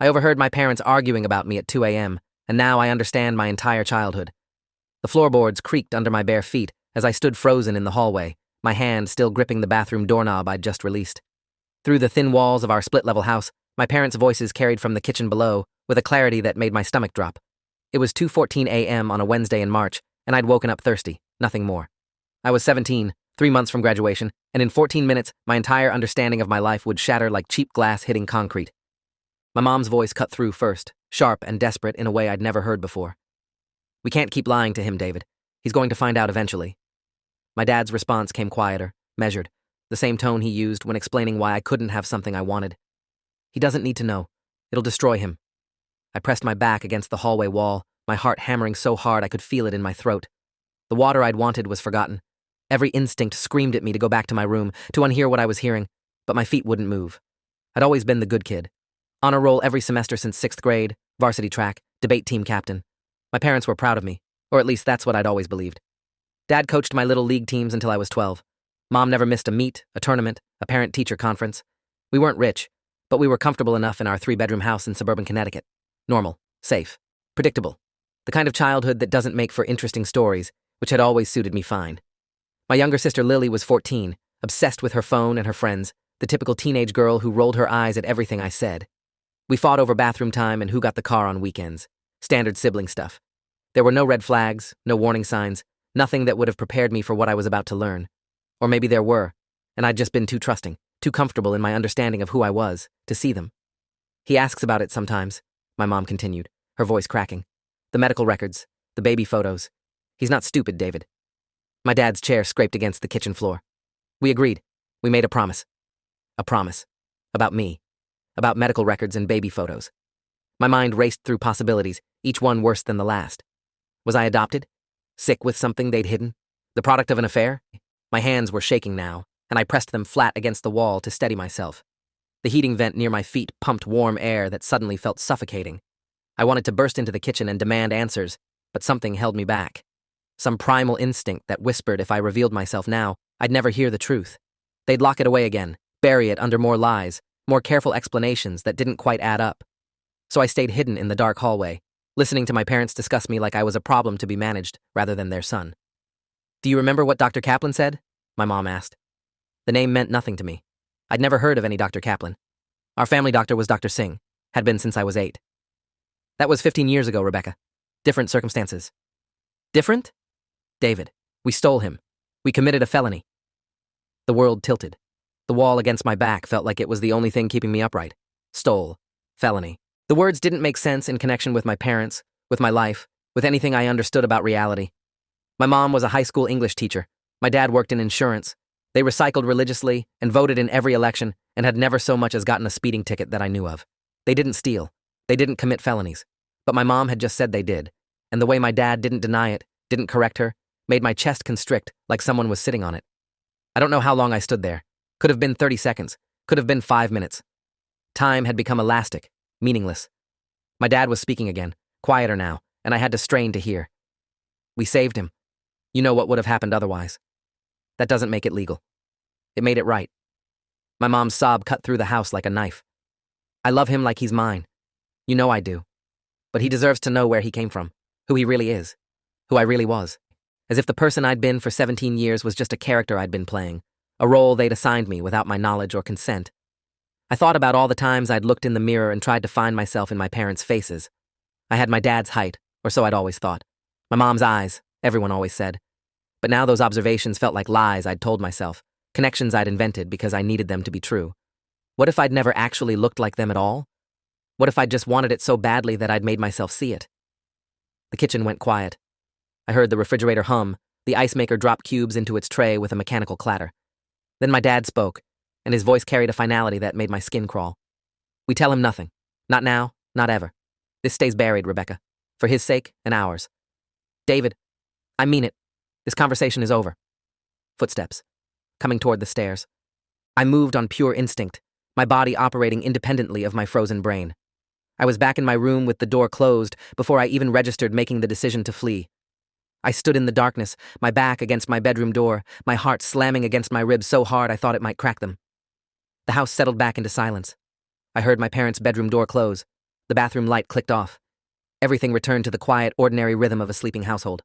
I overheard my parents arguing about me at 2 a.m., and now I understand my entire childhood. The floorboards creaked under my bare feet as I stood frozen in the hallway, my hand still gripping the bathroom doorknob I'd just released. Through the thin walls of our split-level house, my parents' voices carried from the kitchen below with a clarity that made my stomach drop. It was 2:14 a.m. on a Wednesday in March, and I'd woken up thirsty, nothing more. I was 17, 3 months from graduation, and in 14 minutes, my entire understanding of my life would shatter like cheap glass hitting concrete. My mom's voice cut through first, sharp and desperate in a way I'd never heard before. "We can't keep lying to him, David. He's going to find out eventually." My dad's response came quieter, measured, the same tone he used when explaining why I couldn't have something I wanted. "He doesn't need to know. It'll destroy him." I pressed my back against the hallway wall, my heart hammering so hard I could feel it in my throat. The water I'd wanted was forgotten. Every instinct screamed at me to go back to my room, to unhear what I was hearing, but my feet wouldn't move. I'd always been the good kid. Honor roll every semester since 6th grade, varsity track, debate team captain. My parents were proud of me, or at least that's what I'd always believed. Dad coached my little league teams until I was 12. Mom never missed a meet, a tournament, a parent-teacher conference. We weren't rich, but we were comfortable enough in our 3-bedroom house in suburban Connecticut. Normal, safe, predictable. The kind of childhood that doesn't make for interesting stories, which had always suited me fine. My younger sister Lily was 14, obsessed with her phone and her friends, the typical teenage girl who rolled her eyes at everything I said. We fought over bathroom time and who got the car on weekends. Standard sibling stuff. There were no red flags, no warning signs, nothing that would have prepared me for what I was about to learn. Or maybe there were, and I'd just been too trusting, too comfortable in my understanding of who I was, to see them. "He asks about it sometimes," my mom continued, her voice cracking. "The medical records, the baby photos. He's not stupid, David." My dad's chair scraped against the kitchen floor. We agreed. We made a promise. A promise. About me. About medical records and baby photos. My mind raced through possibilities, each one worse than the last. Was I adopted? Sick with something they'd hidden? The product of an affair? My hands were shaking now, and I pressed them flat against the wall to steady myself. The heating vent near my feet pumped warm air that suddenly felt suffocating. I wanted to burst into the kitchen and demand answers, but something held me back. Some primal instinct that whispered if I revealed myself now, I'd never hear the truth. They'd lock it away again, bury it under more lies, more careful explanations that didn't quite add up. So I stayed hidden in the dark hallway, listening to my parents discuss me like I was a problem to be managed rather than their son. "Do you remember what Dr. Kaplan said?" my mom asked. The name meant nothing to me. I'd never heard of any Dr. Kaplan. Our family doctor was Dr. Singh, had been since I was 8. "That was 15 years ago, Rebecca. Different circumstances." "Different?" "David, we stole him. We committed a felony." The world tilted. The wall against my back felt like it was the only thing keeping me upright. Stole. Felony. The words didn't make sense in connection with my parents, with my life, with anything I understood about reality. My mom was a high school English teacher. My dad worked in insurance. They recycled religiously and voted in every election and had never so much as gotten a speeding ticket that I knew of. They didn't steal. They didn't commit felonies. But my mom had just said they did. And the way my dad didn't deny it, didn't correct her, made my chest constrict like someone was sitting on it. I don't know how long I stood there. Could have been 30 seconds. Could have been 5 minutes. Time had become elastic, meaningless. My dad was speaking again, quieter now, and I had to strain to hear. "We saved him. You know what would have happened otherwise. That doesn't make it legal. It made it right." My mom's sob cut through the house like a knife. "I love him like he's mine. You know I do. But he deserves to know where he came from, who he really is, who I really was. As if the person I'd been for 17 years was just a character I'd been playing, a role they'd assigned me without my knowledge or consent. I thought about all the times I'd looked in the mirror and tried to find myself in my parents' faces. I had my dad's height, or so I'd always thought. My mom's eyes, everyone always said. But now those observations felt like lies I'd told myself, connections I'd invented because I needed them to be true. What if I'd never actually looked like them at all? What if I'd just wanted it so badly that I'd made myself see it? The kitchen went quiet. I heard the refrigerator hum, the ice maker drop cubes into its tray with a mechanical clatter. Then my dad spoke, and his voice carried a finality that made my skin crawl. "We tell him nothing. Not now, not ever. This stays buried, Rebecca. For his sake and ours. David, I mean it. This conversation is over." Footsteps. Coming toward the stairs. I moved on pure instinct, my body operating independently of my frozen brain. I was back in my room with the door closed before I even registered making the decision to flee. I stood in the darkness, my back against my bedroom door, my heart slamming against my ribs so hard I thought it might crack them. The house settled back into silence. I heard my parents' bedroom door close. The bathroom light clicked off. Everything returned to the quiet, ordinary rhythm of a sleeping household.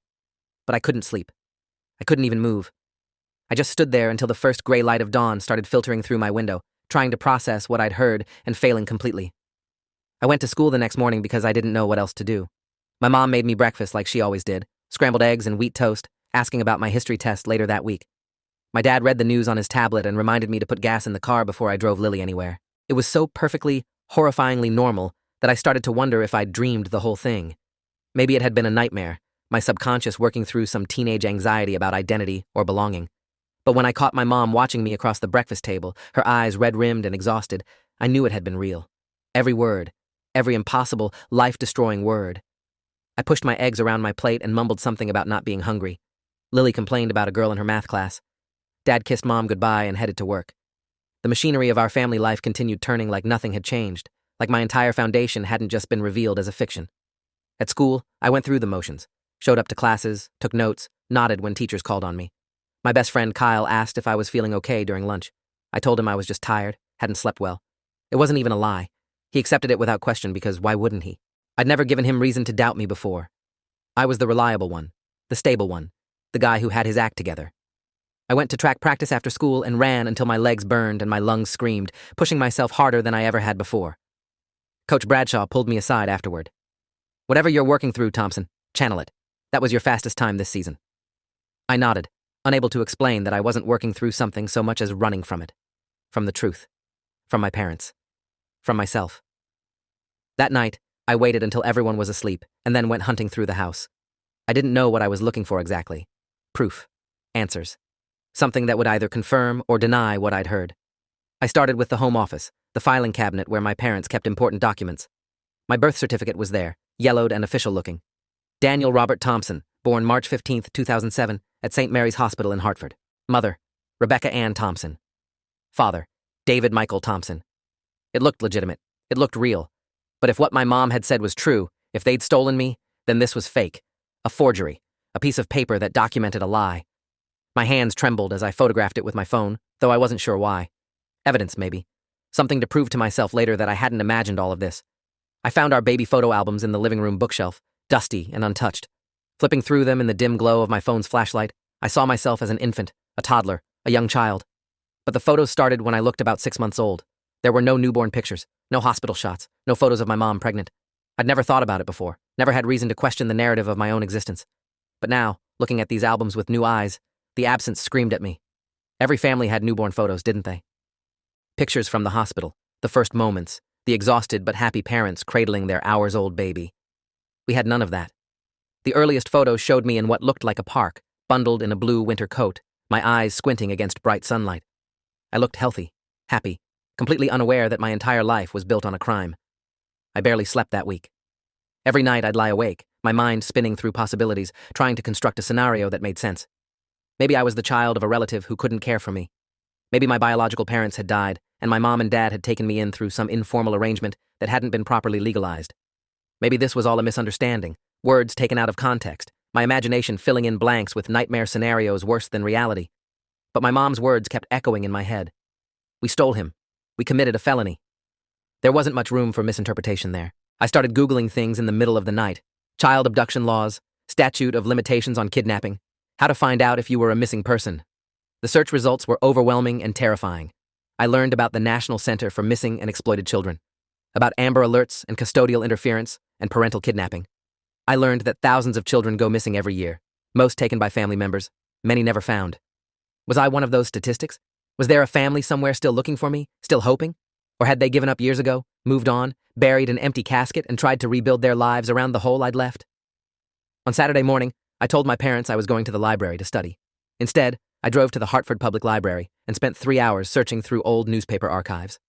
But I couldn't sleep. I couldn't even move. I just stood there until the first gray light of dawn started filtering through my window, trying to process what I'd heard and failing completely. I went to school the next morning because I didn't know what else to do. My mom made me breakfast like she always did, scrambled eggs and wheat toast, asking about my history test later that week. My dad read the news on his tablet and reminded me to put gas in the car before I drove Lily anywhere. It was so perfectly, horrifyingly normal that I started to wonder if I'd dreamed the whole thing. Maybe it had been a nightmare, my subconscious working through some teenage anxiety about identity or belonging. But when I caught my mom watching me across the breakfast table, her eyes red-rimmed and exhausted, I knew it had been real. Every word, every impossible, life-destroying word. I pushed my eggs around my plate and mumbled something about not being hungry. Lily complained about a girl in her math class. Dad kissed Mom goodbye and headed to work. The machinery of our family life continued turning like nothing had changed, like my entire foundation hadn't just been revealed as a fiction. At school, I went through the motions, showed up to classes, took notes, nodded when teachers called on me. My best friend Kyle asked if I was feeling okay during lunch. I told him I was just tired, hadn't slept well. It wasn't even a lie. He accepted it without question because why wouldn't he? I'd never given him reason to doubt me before. I was the reliable one, the stable one, the guy who had his act together. I went to track practice after school and ran until my legs burned and my lungs screamed, pushing myself harder than I ever had before. Coach Bradshaw pulled me aside afterward. "Whatever you're working through, Thompson, channel it. That was your fastest time this season." I nodded, unable to explain that I wasn't working through something so much as running from it. From the truth. From my parents. From myself. That night, I waited until everyone was asleep and then went hunting through the house. I didn't know what I was looking for exactly. Proof. Answers. Something that would either confirm or deny what I'd heard. I started with the home office, the filing cabinet where my parents kept important documents. My birth certificate was there, yellowed and official-looking. Daniel Robert Thompson, born March 15, 2007, at St. Mary's Hospital in Hartford. Mother, Rebecca Ann Thompson. Father, David Michael Thompson. It looked legitimate. It looked real. But if what my mom had said was true, if they'd stolen me, then this was fake. A forgery. A piece of paper that documented a lie. My hands trembled as I photographed it with my phone, though I wasn't sure why. Evidence, maybe. Something to prove to myself later that I hadn't imagined all of this. I found our baby photo albums in the living room bookshelf, dusty and untouched. Flipping through them in the dim glow of my phone's flashlight, I saw myself as an infant, a toddler, a young child. But the photos started when I looked about 6 months old. There were no newborn pictures, no hospital shots, no photos of my mom pregnant. I'd never thought about it before, never had reason to question the narrative of my own existence. But now, looking at these albums with new eyes, the absence screamed at me. Every family had newborn photos, didn't they? Pictures from the hospital, the first moments, the exhausted but happy parents cradling their hours-old baby. We had none of that. The earliest photos showed me in what looked like a park, bundled in a blue winter coat, my eyes squinting against bright sunlight. I looked healthy, happy, completely unaware that my entire life was built on a crime. I barely slept that week. Every night I'd lie awake, my mind spinning through possibilities, trying to construct a scenario that made sense. Maybe I was the child of a relative who couldn't care for me. Maybe my biological parents had died, and my mom and dad had taken me in through some informal arrangement that hadn't been properly legalized. Maybe this was all a misunderstanding, words taken out of context, my imagination filling in blanks with nightmare scenarios worse than reality. But my mom's words kept echoing in my head. We stole him. We committed a felony. There wasn't much room for misinterpretation there. I started Googling things in the middle of the night. Child abduction laws, statute of limitations on kidnapping, how to find out if you were a missing person. The search results were overwhelming and terrifying. I learned about the National Center for Missing and Exploited Children, about Amber Alerts and custodial interference and parental kidnapping. I learned that thousands of children go missing every year, most taken by family members, many never found. Was I one of those statistics? Was there a family somewhere still looking for me, still hoping? Or had they given up years ago, moved on, buried an empty casket, and tried to rebuild their lives around the hole I'd left? On Saturday morning, I told my parents I was going to the library to study. Instead, I drove to the Hartford Public Library and spent 3 hours searching through old newspaper archives.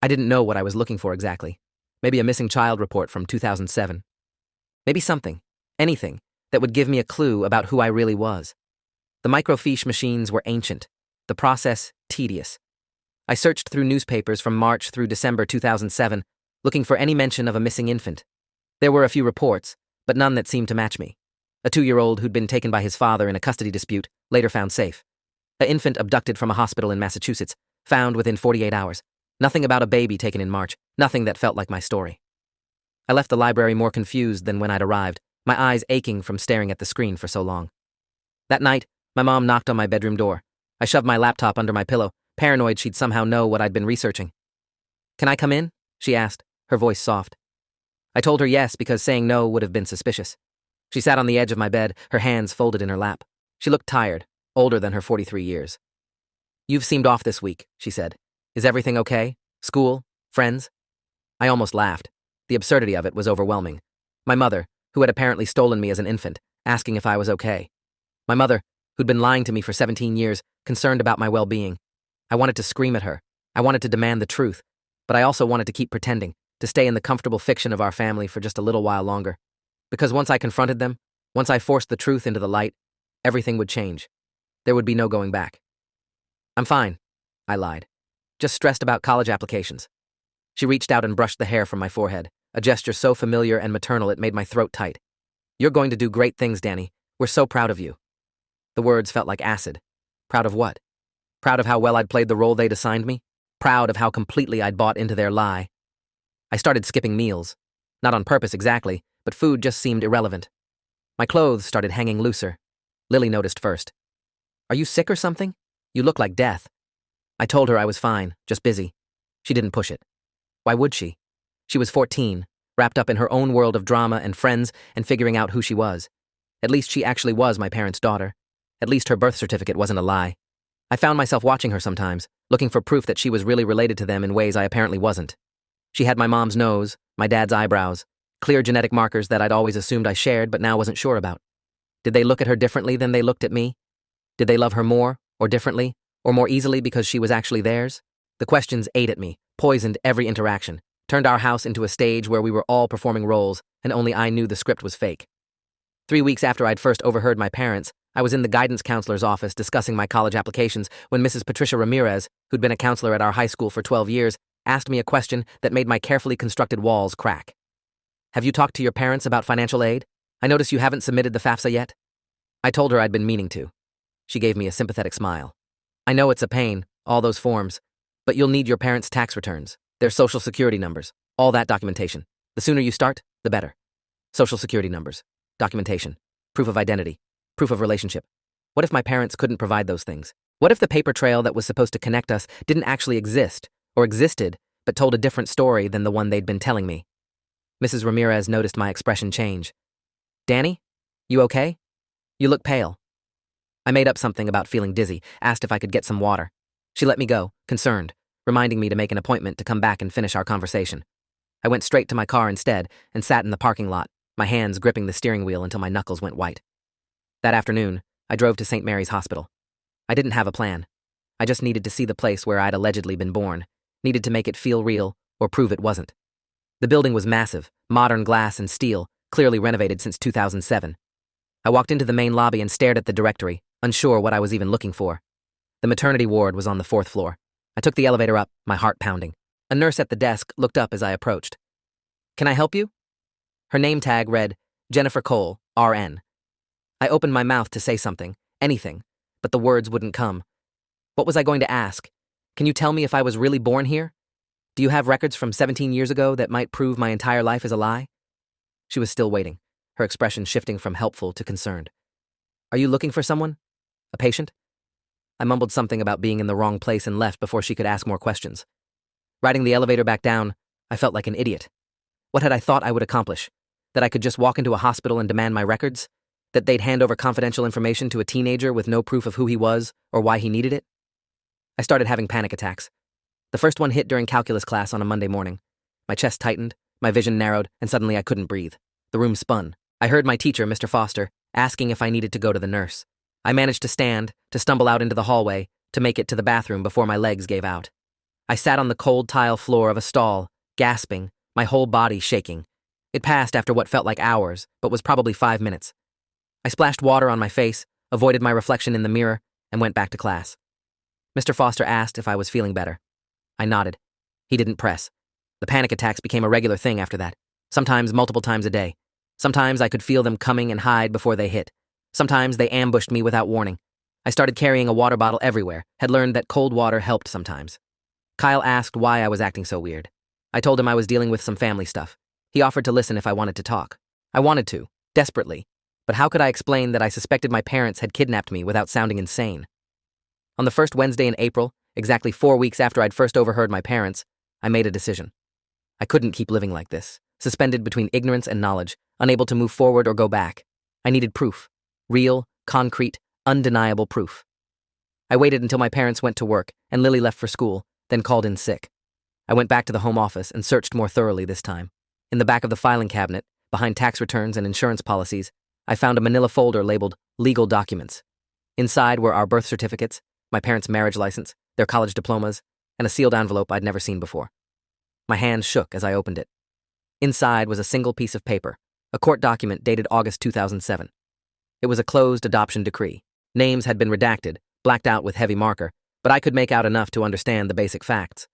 I didn't know what I was looking for exactly. Maybe a missing child report from 2007. Maybe something, anything, that would give me a clue about who I really was. The microfiche machines were ancient, the process tedious. I searched through newspapers from March through December 2007, looking for any mention of a missing infant. There were a few reports, but none that seemed to match me. A 2-year-old who'd been taken by his father in a custody dispute, later found safe. An infant abducted from a hospital in Massachusetts, found within 48 hours. Nothing about a baby taken in March, nothing that felt like my story. I left the library more confused than when I'd arrived, my eyes aching from staring at the screen for so long. That night, my mom knocked on my bedroom door. I shoved my laptop under my pillow, paranoid she'd somehow know what I'd been researching. "Can I come in?" she asked, her voice soft. I told her yes because saying no would have been suspicious. She sat on the edge of my bed, her hands folded in her lap. She looked tired, older than her 43 years. "You've seemed off this week," she said. "Is everything okay? School? Friends?" I almost laughed. The absurdity of it was overwhelming. My mother, who had apparently stolen me as an infant, asking if I was okay. My mother, who'd been lying to me for 17 years, concerned about my well-being. I wanted to scream at her. I wanted to demand the truth. But I also wanted to keep pretending, to stay in the comfortable fiction of our family for just a little while longer. Because once I confronted them, once I forced the truth into the light, everything would change. There would be no going back. "I'm fine," I lied. "Just stressed about college applications." She reached out and brushed the hair from my forehead, a gesture so familiar and maternal it made my throat tight. "You're going to do great things, Danny. We're so proud of you." The words felt like acid. Proud of what? Proud of how well I'd played the role they'd assigned me? Proud of how completely I'd bought into their lie? I started skipping meals. Not on purpose exactly, but food just seemed irrelevant. My clothes started hanging looser. Lily noticed first. "Are you sick or something? You look like death." I told her I was fine, just busy. She didn't push it. Why would she? She was 14, wrapped up in her own world of drama and friends and figuring out who she was. At least she actually was my parents' daughter. At least her birth certificate wasn't a lie. I found myself watching her sometimes, looking for proof that she was really related to them in ways I apparently wasn't. She had my mom's nose, my dad's eyebrows, clear genetic markers that I'd always assumed I shared but now wasn't sure about. Did they look at her differently than they looked at me? Did they love her more, or differently, or more easily because she was actually theirs? The questions ate at me, poisoned every interaction, turned our house into a stage where we were all performing roles, and only I knew the script was fake. 3 weeks after I'd first overheard my parents, I was in the guidance counselor's office discussing my college applications when Mrs. Patricia Ramirez, who'd been a counselor at our high school for 12 years, asked me a question that made my carefully constructed walls crack. "Have you talked to your parents about financial aid? I notice you haven't submitted the FAFSA yet." I told her I'd been meaning to. She gave me a sympathetic smile. "I know it's a pain, all those forms, but you'll need your parents' tax returns, their social security numbers, all that documentation. The sooner you start, the better. Social security numbers, documentation, proof of identity, proof of relationship. What if my parents couldn't provide those things? What if the paper trail that was supposed to connect us didn't actually exist, or existed, but told a different story than the one they'd been telling me?" Mrs. Ramirez noticed my expression change. "Danny, you okay? You look pale." I made up something about feeling dizzy, asked if I could get some water. She let me go, concerned, reminding me to make an appointment to come back and finish our conversation. I went straight to my car instead and sat in the parking lot, my hands gripping the steering wheel until my knuckles went white. That afternoon, I drove to St. Mary's Hospital. I didn't have a plan. I just needed to see the place where I'd allegedly been born, needed to make it feel real or prove it wasn't. The building was massive, modern glass and steel, clearly renovated since 2007. I walked into the main lobby and stared at the directory, unsure what I was even looking for. The maternity ward was on the 4th floor. I took the elevator up, my heart pounding. A nurse at the desk looked up as I approached. "Can I help you?" Her name tag read, Jennifer Cole, RN. I opened my mouth to say something, anything, but the words wouldn't come. What was I going to ask? Can you tell me if I was really born here? Do you have records from 17 years ago that might prove my entire life is a lie? She was still waiting, her expression shifting from helpful to concerned. "Are you looking for someone? A patient?" I mumbled something about being in the wrong place and left before she could ask more questions. Riding the elevator back down, I felt like an idiot. What had I thought I would accomplish? That I could just walk into a hospital and demand my records? That they'd hand over confidential information to a teenager with no proof of who he was or why he needed it? I started having panic attacks. The first one hit during calculus class on a Monday morning. My chest tightened, my vision narrowed, and suddenly I couldn't breathe. The room spun. I heard my teacher, Mr. Foster, asking if I needed to go to the nurse. I managed to stand, to stumble out into the hallway, to make it to the bathroom before my legs gave out. I sat on the cold tile floor of a stall, gasping, my whole body shaking. It passed after what felt like hours, but was probably 5 minutes. I splashed water on my face, avoided my reflection in the mirror, and went back to class. Mr. Foster asked if I was feeling better. I nodded. He didn't press. The panic attacks became a regular thing after that, sometimes multiple times a day. Sometimes I could feel them coming and hide before they hit. Sometimes they ambushed me without warning. I started carrying a water bottle everywhere, had learned that cold water helped sometimes. Kyle asked why I was acting so weird. I told him I was dealing with some family stuff. He offered to listen if I wanted to talk. I wanted to, desperately. But how could I explain that I suspected my parents had kidnapped me without sounding insane? On the first Wednesday in April, exactly 4 weeks after I'd first overheard my parents, I made a decision. I couldn't keep living like this, suspended between ignorance and knowledge, unable to move forward or go back. I needed proof. Real, concrete, undeniable proof. I waited until my parents went to work and Lily left for school, then called in sick. I went back to the home office and searched more thoroughly this time. In the back of the filing cabinet, behind tax returns and insurance policies, I found a manila folder labeled Legal Documents. Inside were our birth certificates, my parents' marriage license, their college diplomas, and a sealed envelope I'd never seen before. My hands shook as I opened it. Inside was a single piece of paper, a court document dated August 2007. It was a closed adoption decree. Names had been redacted, blacked out with heavy marker, but I could make out enough to understand the basic facts.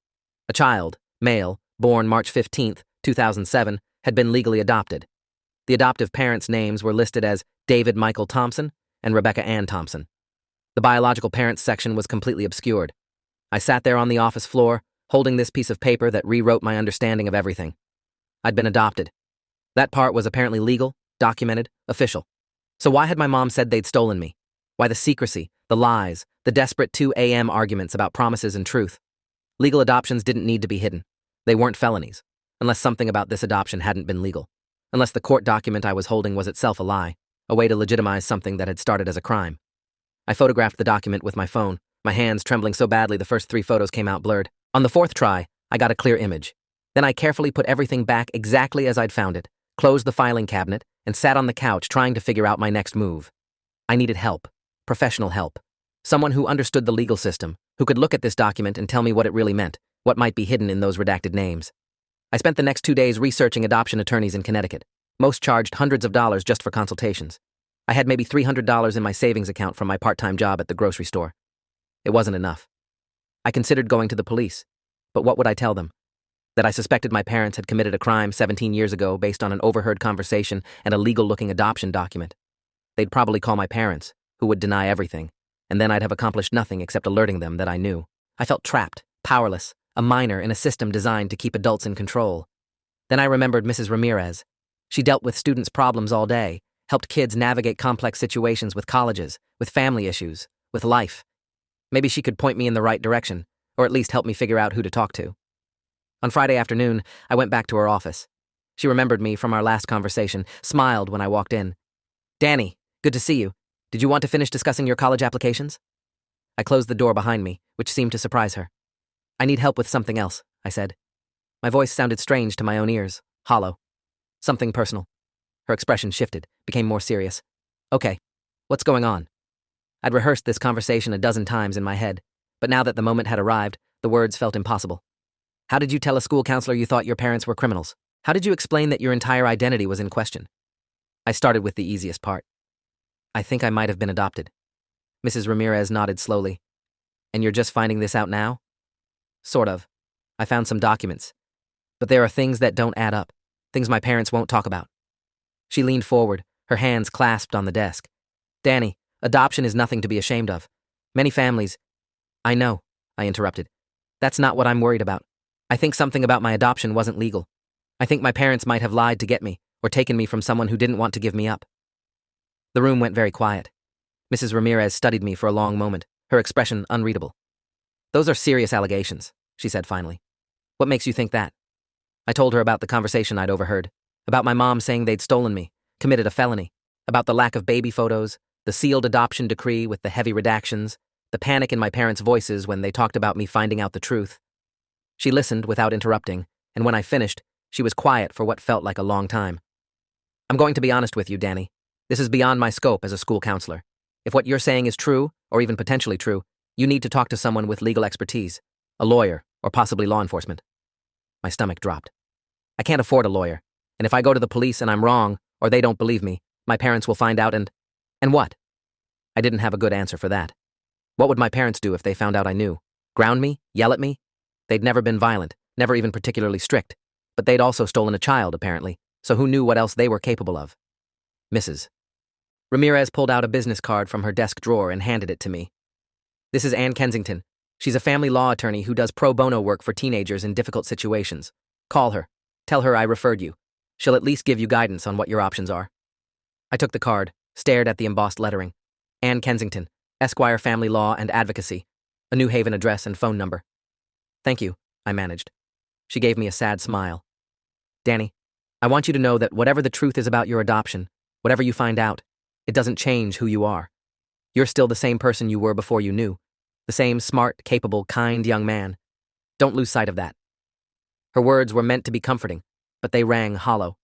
A child, male, born March 15, 2007, had been legally adopted. The adoptive parents' names were listed as David Michael Thompson and Rebecca Ann Thompson. The biological parents section was completely obscured. I sat there on the office floor, holding this piece of paper that rewrote my understanding of everything. I'd been adopted. That part was apparently legal, documented, official. So why had my mom said they'd stolen me? Why the secrecy, the lies, the desperate 2 a.m. arguments about promises and truth? Legal adoptions didn't need to be hidden. They weren't felonies, unless something about this adoption hadn't been legal. Unless the court document I was holding was itself a lie, a way to legitimize something that had started as a crime. I photographed the document with my phone, my hands trembling so badly the first 3 photos came out blurred. On the 4th try, I got a clear image. Then I carefully put everything back exactly as I'd found it, closed the filing cabinet, and sat on the couch trying to figure out my next move. I needed help, professional help. Someone who understood the legal system, who could look at this document and tell me what it really meant, what might be hidden in those redacted names. I spent the next 2 days researching adoption attorneys in Connecticut. Most charged hundreds of dollars just for consultations. I had maybe $300 in my savings account from my part-time job at the grocery store. It wasn't enough. I considered going to the police, but what would I tell them? That I suspected my parents had committed a crime 17 years ago based on an overheard conversation and a legal-looking adoption document. They'd probably call my parents, who would deny everything, and then I'd have accomplished nothing except alerting them that I knew. I felt trapped, powerless, a minor in a system designed to keep adults in control. Then I remembered Mrs. Ramirez. She dealt with students' problems all day, helped kids navigate complex situations with colleges, with family issues, with life. Maybe she could point me in the right direction, or at least help me figure out who to talk to. On Friday afternoon, I went back to her office. She remembered me from our last conversation, smiled when I walked in. "Danny, good to see you. Did you want to finish discussing your college applications?" I closed the door behind me, which seemed to surprise her. "I need help with something else," I said. My voice sounded strange to my own ears, hollow. "Something personal." Her expression shifted, became more serious. "Okay, what's going on?" I'd rehearsed this conversation a dozen times in my head, but now that the moment had arrived, the words felt impossible. "How did you tell a school counselor you thought your parents were criminals? How did you explain that your entire identity was in question?" I started with the easiest part. "I think I might have been adopted." Mrs. Ramirez nodded slowly. "And you're just finding this out now?" "Sort of. I found some documents. But there are things that don't add up, things my parents won't talk about." She leaned forward, her hands clasped on the desk. "Danny, adoption is nothing to be ashamed of. Many families—" "I know," I interrupted. "That's not what I'm worried about. I think something about my adoption wasn't legal. I think my parents might have lied to get me, or taken me from someone who didn't want to give me up." The room went very quiet. Mrs. Ramirez studied me for a long moment, her expression unreadable. "Those are serious allegations," she said finally. "What makes you think that?" I told her about the conversation I'd overheard, about my mom saying they'd stolen me, committed a felony, about the lack of baby photos, the sealed adoption decree with the heavy redactions, the panic in my parents' voices when they talked about me finding out the truth. She listened without interrupting, and when I finished, she was quiet for what felt like a long time. "I'm going to be honest with you, Danny. This is beyond my scope as a school counselor. If what you're saying is true, or even potentially true, you need to talk to someone with legal expertise, a lawyer, or possibly law enforcement." My stomach dropped. I can't afford a lawyer, and if I go to the police and I'm wrong, or they don't believe me, my parents will find out and what? I didn't have a good answer for that. What would my parents do if they found out I knew? Ground me? Yell at me? They'd never been violent, never even particularly strict, but they'd also stolen a child, apparently, so who knew what else they were capable of? "Mrs. Ramirez pulled out a business card from her desk drawer and handed it to me. "This is Ann Kensington. She's a family law attorney who does pro bono work for teenagers in difficult situations. Call her. Tell her I referred you. She'll at least give you guidance on what your options are. I took the card, stared at the embossed lettering. Ann Kensington, Esquire Family Law and Advocacy, a New Haven address and phone number. Thank you, I managed. She gave me a sad smile. Danny, I want you to know that whatever the truth is about your adoption, whatever you find out, it doesn't change who you are. You're still the same person you were before you knew. The same smart, capable, kind young man. Don't lose sight of that. Her words were meant to be comforting, but they rang hollow.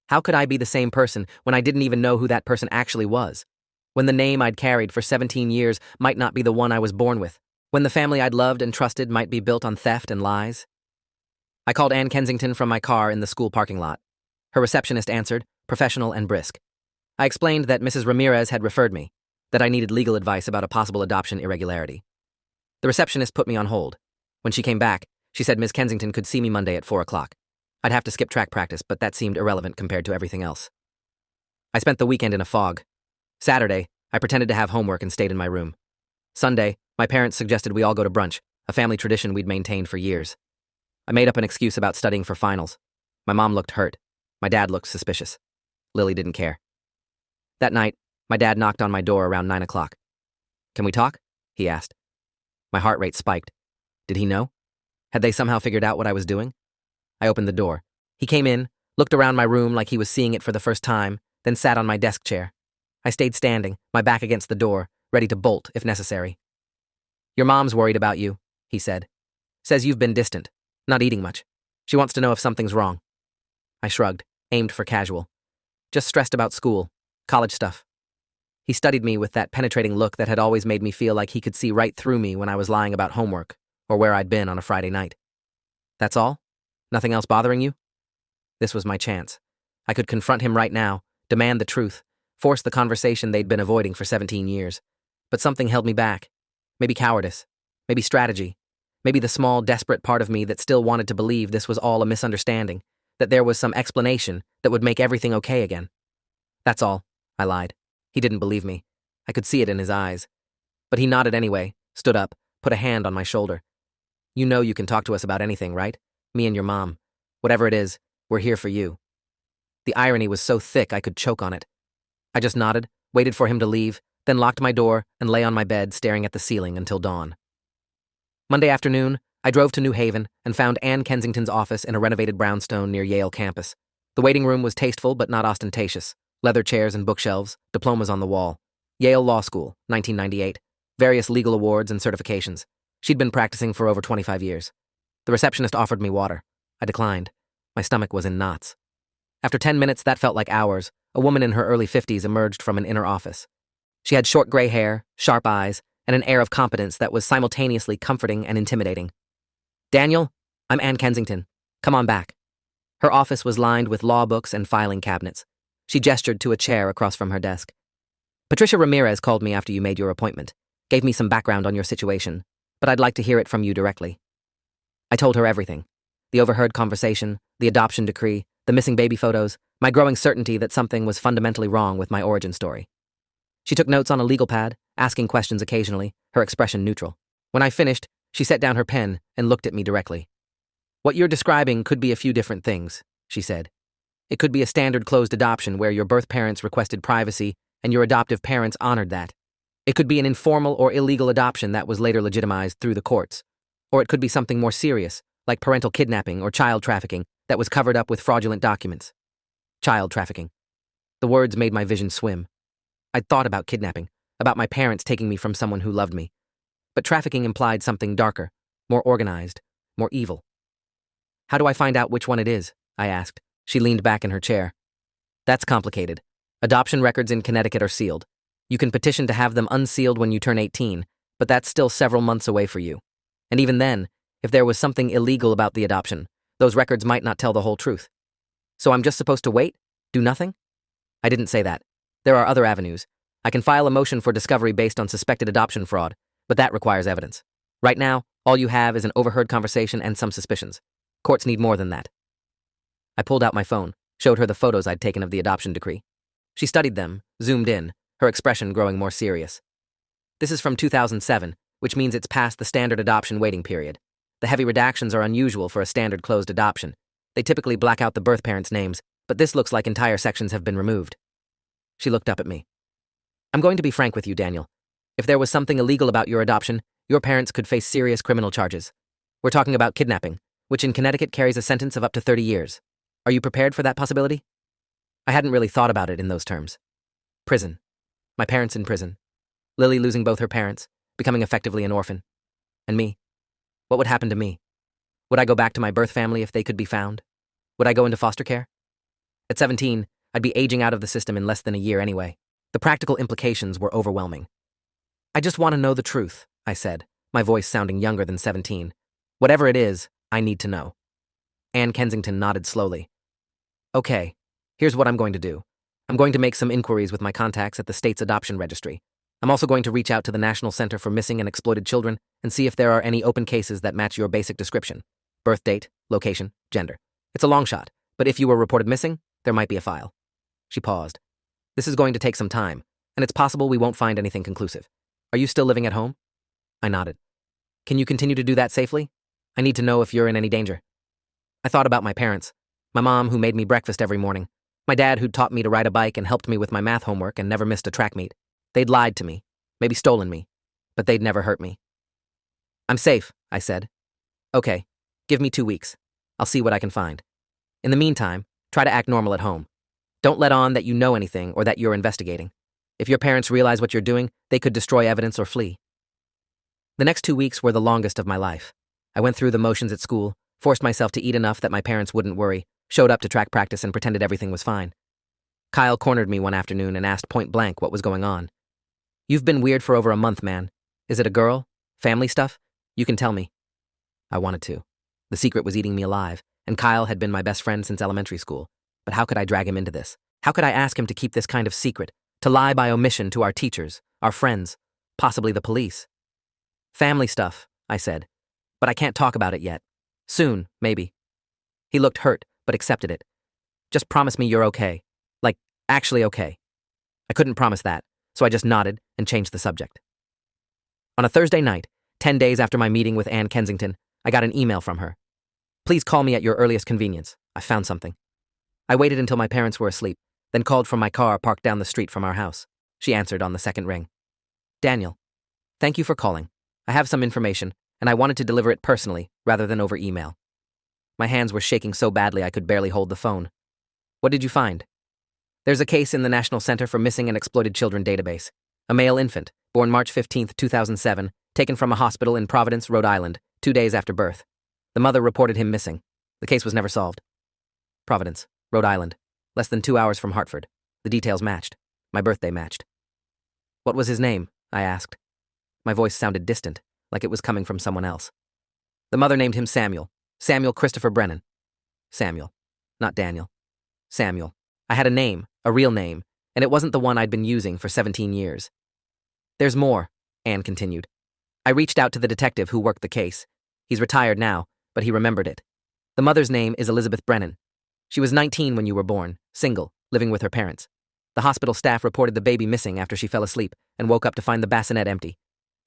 How could I be the same person when I didn't even know who that person actually was? When the name I'd carried for 17 years might not be the one I was born with? When the family I'd loved and trusted might be built on theft and lies? I called Ann Kensington from my car in the school parking lot. Her receptionist answered, professional and brisk. I explained that Mrs. Ramirez had referred me, that I needed legal advice about a possible adoption irregularity. The receptionist put me on hold. When she came back, she said Ms. Kensington could see me Monday at 4 o'clock. I'd have to skip track practice, but that seemed irrelevant compared to everything else. I spent the weekend in a fog. Saturday, I pretended to have homework and stayed in my room. Sunday, my parents suggested we all go to brunch, a family tradition we'd maintained for years. I made up an excuse about studying for finals. My mom looked hurt. My dad looked suspicious. Lily didn't care. That night, my dad knocked on my door around 9 o'clock. Can we talk? He asked. My heart rate spiked. Did he know? Had they somehow figured out what I was doing? I opened the door. He came in, looked around my room like he was seeing it for the first time, then sat on my desk chair. I stayed standing, my back against the door, ready to bolt if necessary. Your mom's worried about you, he said. Says you've been distant, not eating much. She wants to know if something's wrong. I shrugged, aimed for casual. Just stressed about school, college stuff. He studied me with that penetrating look that had always made me feel like he could see right through me when I was lying about homework or where I'd been on a Friday night. That's all? Nothing else bothering you? This was my chance. I could confront him right now, demand the truth, force the conversation they'd been avoiding for 17 years. But something held me back. Maybe cowardice. Maybe strategy. Maybe the small, desperate part of me that still wanted to believe this was all a misunderstanding, that there was some explanation that would make everything okay again. That's all, I lied. He didn't believe me. I could see it in his eyes. But he nodded anyway, stood up, put a hand on my shoulder. You know you can talk to us about anything, right? Me and your mom. Whatever it is, we're here for you. The irony was so thick I could choke on it. I just nodded, waited for him to leave, then locked my door and lay on my bed staring at the ceiling until dawn. Monday afternoon, I drove to New Haven and found Ann Kensington's office in a renovated brownstone near Yale campus. The waiting room was tasteful but not ostentatious. Leather chairs and bookshelves, diplomas on the wall. Yale Law School, 1998. Various legal awards and certifications. She'd been practicing for over 25 years. The receptionist offered me water. I declined. My stomach was in knots. After 10 minutes that felt like hours, a woman in her early 50s emerged from an inner office. She had short gray hair, sharp eyes, and an air of competence that was simultaneously comforting and intimidating. Daniel, I'm Ann Kensington. Come on back. Her office was lined with law books and filing cabinets. She gestured to a chair across from her desk. Patricia Ramirez called me after you made your appointment, gave me some background on your situation, but I'd like to hear it from you directly. I told her everything. The overheard conversation, the adoption decree, the missing baby photos, my growing certainty that something was fundamentally wrong with my origin story. She took notes on a legal pad, asking questions occasionally, her expression neutral. When I finished, she set down her pen and looked at me directly. What you're describing could be a few different things, she said. It could be a standard closed adoption where your birth parents requested privacy and your adoptive parents honored that. It could be an informal or illegal adoption that was later legitimized through the courts. Or it could be something more serious, like parental kidnapping or child trafficking, that was covered up with fraudulent documents. Child trafficking. The words made my vision swim. I'd thought about kidnapping, about my parents taking me from someone who loved me. But trafficking implied something darker, more organized, more evil. How do I find out which one it is? I asked. She leaned back in her chair. That's complicated. Adoption records in Connecticut are sealed. You can petition to have them unsealed when you turn 18, but that's still several months away for you. And even then, if there was something illegal about the adoption, those records might not tell the whole truth. So I'm just supposed to wait? Do nothing? I didn't say that. There are other avenues. I can file a motion for discovery based on suspected adoption fraud, but that requires evidence. Right now, all you have is an overheard conversation and some suspicions. Courts need more than that. I pulled out my phone, showed her the photos I'd taken of the adoption decree. She studied them, zoomed in, her expression growing more serious. This is from 2007, which means it's past the standard adoption waiting period. The heavy redactions are unusual for a standard closed adoption. They typically black out the birth parents' names, but this looks like entire sections have been removed. She looked up at me. I'm going to be frank with you, Daniel. If there was something illegal about your adoption, your parents could face serious criminal charges. We're talking about kidnapping, which in Connecticut carries a sentence of up to 30 years. Are you prepared for that possibility? I hadn't really thought about it in those terms. Prison. My parents in prison. Lily losing both her parents, becoming effectively an orphan. And me. What would happen to me? Would I go back to my birth family if they could be found? Would I go into foster care? At 17, I'd be aging out of the system in less than a year anyway. The practical implications were overwhelming. I just want to know the truth, I said, my voice sounding younger than 17. Whatever it is, I need to know. Anne Kensington nodded slowly. Okay, here's what I'm going to do. I'm going to make some inquiries with my contacts at the state's adoption registry. I'm also going to reach out to the National Center for Missing and Exploited Children and see if there are any open cases that match your basic description. Birth date, location, gender. It's a long shot, but if you were reported missing, there might be a file. She paused. This is going to take some time, and it's possible we won't find anything conclusive. Are you still living at home? I nodded. Can you continue to do that safely? I need to know if you're in any danger. I thought about my parents. My mom, who made me breakfast every morning. My dad, who'd taught me to ride a bike and helped me with my math homework and never missed a track meet. They'd lied to me, maybe stolen me, but they'd never hurt me. I'm safe, I said. Okay, give me 2 weeks. I'll see what I can find. In the meantime, try to act normal at home. Don't let on that you know anything or that you're investigating. If your parents realize what you're doing, they could destroy evidence or flee. The next 2 weeks were the longest of my life. I went through the motions at school, forced myself to eat enough that my parents wouldn't worry, showed up to track practice and pretended everything was fine. Kyle cornered me one afternoon and asked point blank what was going on. You've been weird for over a month, man. Is it a girl? Family stuff? You can tell me. I wanted to. The secret was eating me alive, and Kyle had been my best friend since elementary school. But how could I drag him into this? How could I ask him to keep this kind of secret, to lie by omission to our teachers, our friends, possibly the police? Family stuff, I said, but I can't talk about it yet. Soon, maybe. He looked hurt, but accepted it. Just promise me you're okay. Like, actually okay. I couldn't promise that, so I just nodded and changed the subject. On a Thursday night, 10 days after my meeting with Anne Kensington, I got an email from her. Please call me at your earliest convenience. I found something. I waited until my parents were asleep, then called from my car parked down the street from our house. She answered on the second ring. Daniel, thank you for calling. I have some information, and I wanted to deliver it personally rather than over email. My hands were shaking so badly I could barely hold the phone. What did you find? There's a case in the National Center for Missing and Exploited Children database. A male infant, born March 15, 2007, taken from a hospital in Providence, Rhode Island, 2 days after birth. The mother reported him missing. The case was never solved. Providence, Rhode Island, less than 2 hours from Hartford. The details matched. My birthday matched. What was his name? I asked. My voice sounded distant, like it was coming from someone else. The mother named him Samuel. Samuel Christopher Brennan. Samuel. Not Daniel. Samuel. I had a name, a real name, and it wasn't the one I'd been using for 17 years. There's more, Anne continued. I reached out to the detective who worked the case. He's retired now, but he remembered it. The mother's name is Elizabeth Brennan. She was 19 when you were born, single, living with her parents. The hospital staff reported the baby missing after she fell asleep and woke up to find the bassinet empty.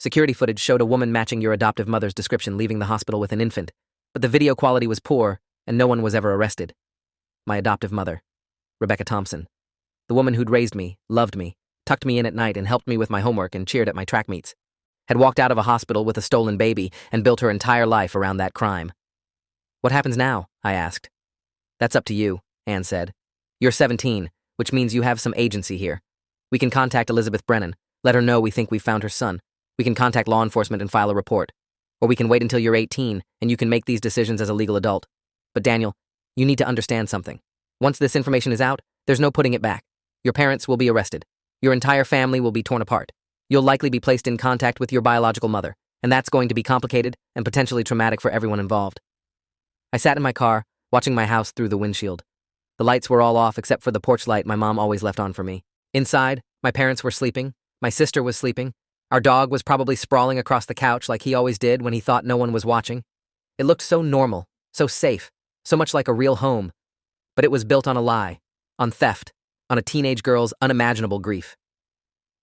Security footage showed a woman matching your adoptive mother's description leaving the hospital with an infant, but the video quality was poor and no one was ever arrested. My adoptive mother, Rebecca Thompson. The woman who'd raised me, loved me, tucked me in at night and helped me with my homework and cheered at my track meets, had walked out of a hospital with a stolen baby and built her entire life around that crime. What happens now? I asked. That's up to you, Anne said. You're 17, which means you have some agency here. We can contact Elizabeth Brennan, let her know we think we've found her son. We can contact law enforcement and file a report. Or we can wait until you're 18 and you can make these decisions as a legal adult. But Daniel, you need to understand something. Once this information is out, there's no putting it back. Your parents will be arrested. Your entire family will be torn apart. You'll likely be placed in contact with your biological mother, and that's going to be complicated and potentially traumatic for everyone involved. I sat in my car, watching my house through the windshield. The lights were all off except for the porch light my mom always left on for me. Inside, my parents were sleeping. My sister was sleeping. Our dog was probably sprawling across the couch like he always did when he thought no one was watching. It looked so normal, so safe, so much like a real home. But it was built on a lie, on theft, on a teenage girl's unimaginable grief.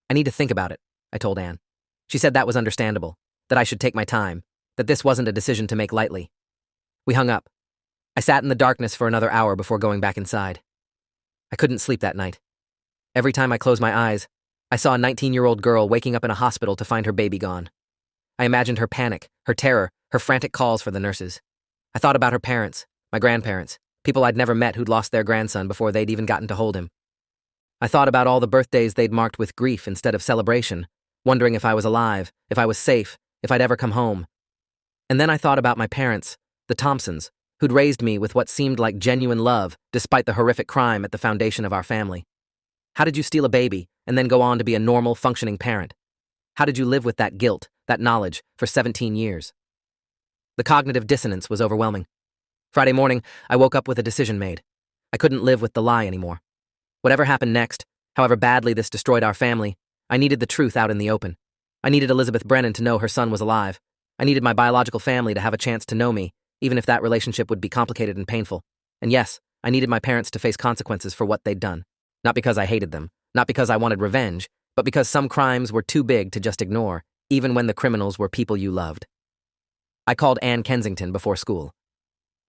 I need to think about it, I told Anne. She said that was understandable, that I should take my time, that this wasn't a decision to make lightly. We hung up. I sat in the darkness for another hour before going back inside. I couldn't sleep that night. Every time I closed my eyes, I saw a 19-year-old girl waking up in a hospital to find her baby gone. I imagined her panic, her terror, her frantic calls for the nurses. I thought about her parents, my grandparents, people I'd never met who'd lost their grandson before they'd even gotten to hold him. I thought about all the birthdays they'd marked with grief instead of celebration, wondering if I was alive, if I was safe, if I'd ever come home. And then I thought about my parents, the Thompsons, who'd raised me with what seemed like genuine love despite the horrific crime at the foundation of our family. How did you steal a baby and then go on to be a normal, functioning parent? How did you live with that guilt, that knowledge, for 17 years? The cognitive dissonance was overwhelming. Friday morning, I woke up with a decision made. I couldn't live with the lie anymore. Whatever happened next, however badly this destroyed our family, I needed the truth out in the open. I needed Elizabeth Brennan to know her son was alive. I needed my biological family to have a chance to know me, even if that relationship would be complicated and painful. And yes, I needed my parents to face consequences for what they'd done. Not because I hated them, not because I wanted revenge, but because some crimes were too big to just ignore, even when the criminals were people you loved. I called Ann Kensington before school.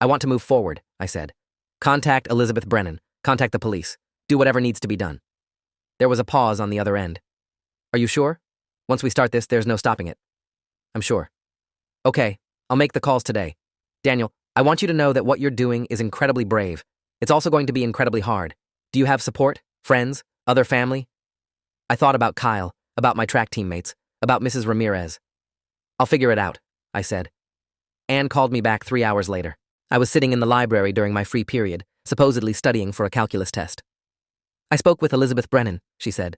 I want to move forward, I said. Contact Elizabeth Brennan, contact the police, do whatever needs to be done. There was a pause on the other end. Are you sure? Once we start this, there's no stopping it. I'm sure. Okay, I'll make the calls today. Daniel, I want you to know that what you're doing is incredibly brave. It's also going to be incredibly hard. Do you have support? Friends? Other family? I thought about Kyle, about my track teammates, about Mrs. Ramirez. I'll figure it out, I said. Anne called me back 3 hours later. I was sitting in the library during my free period, supposedly studying for a calculus test. I spoke with Elizabeth Brennan, she said.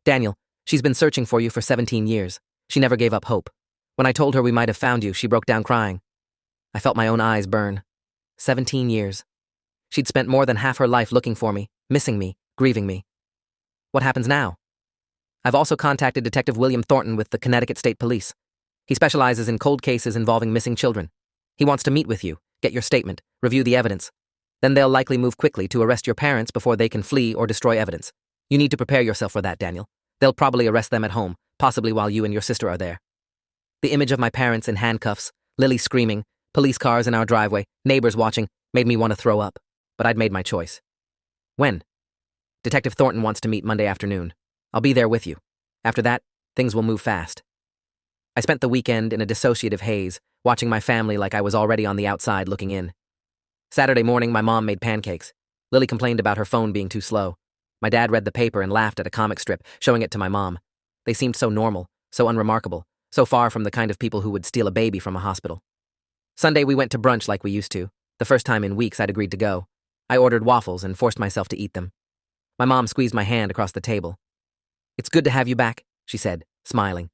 Daniel, she's been searching for you for 17 years. She never gave up hope. When I told her we might have found you, she broke down crying. I felt my own eyes burn. 17 years. She'd spent more than half her life looking for me, missing me, grieving me. What happens now? I've also contacted Detective William Thornton with the Connecticut State Police. He specializes in cold cases involving missing children. He wants to meet with you, get your statement, review the evidence. Then they'll likely move quickly to arrest your parents before they can flee or destroy evidence. You need to prepare yourself for that, Daniel. They'll probably arrest them at home, possibly while you and your sister are there. The image of my parents in handcuffs, Lily screaming, police cars in our driveway, neighbors watching, made me want to throw up. But I'd made my choice. When? Detective Thornton wants to meet Monday afternoon. I'll be there with you. After that, things will move fast. I spent the weekend in a dissociative haze, watching my family like I was already on the outside looking in. Saturday morning, my mom made pancakes. Lily complained about her phone being too slow. My dad read the paper and laughed at a comic strip, showing it to my mom. They seemed so normal, so unremarkable, so far from the kind of people who would steal a baby from a hospital. Sunday, we went to brunch like we used to, the first time in weeks I'd agreed to go. I ordered waffles and forced myself to eat them. My mom squeezed my hand across the table. It's good to have you back, she said, smiling.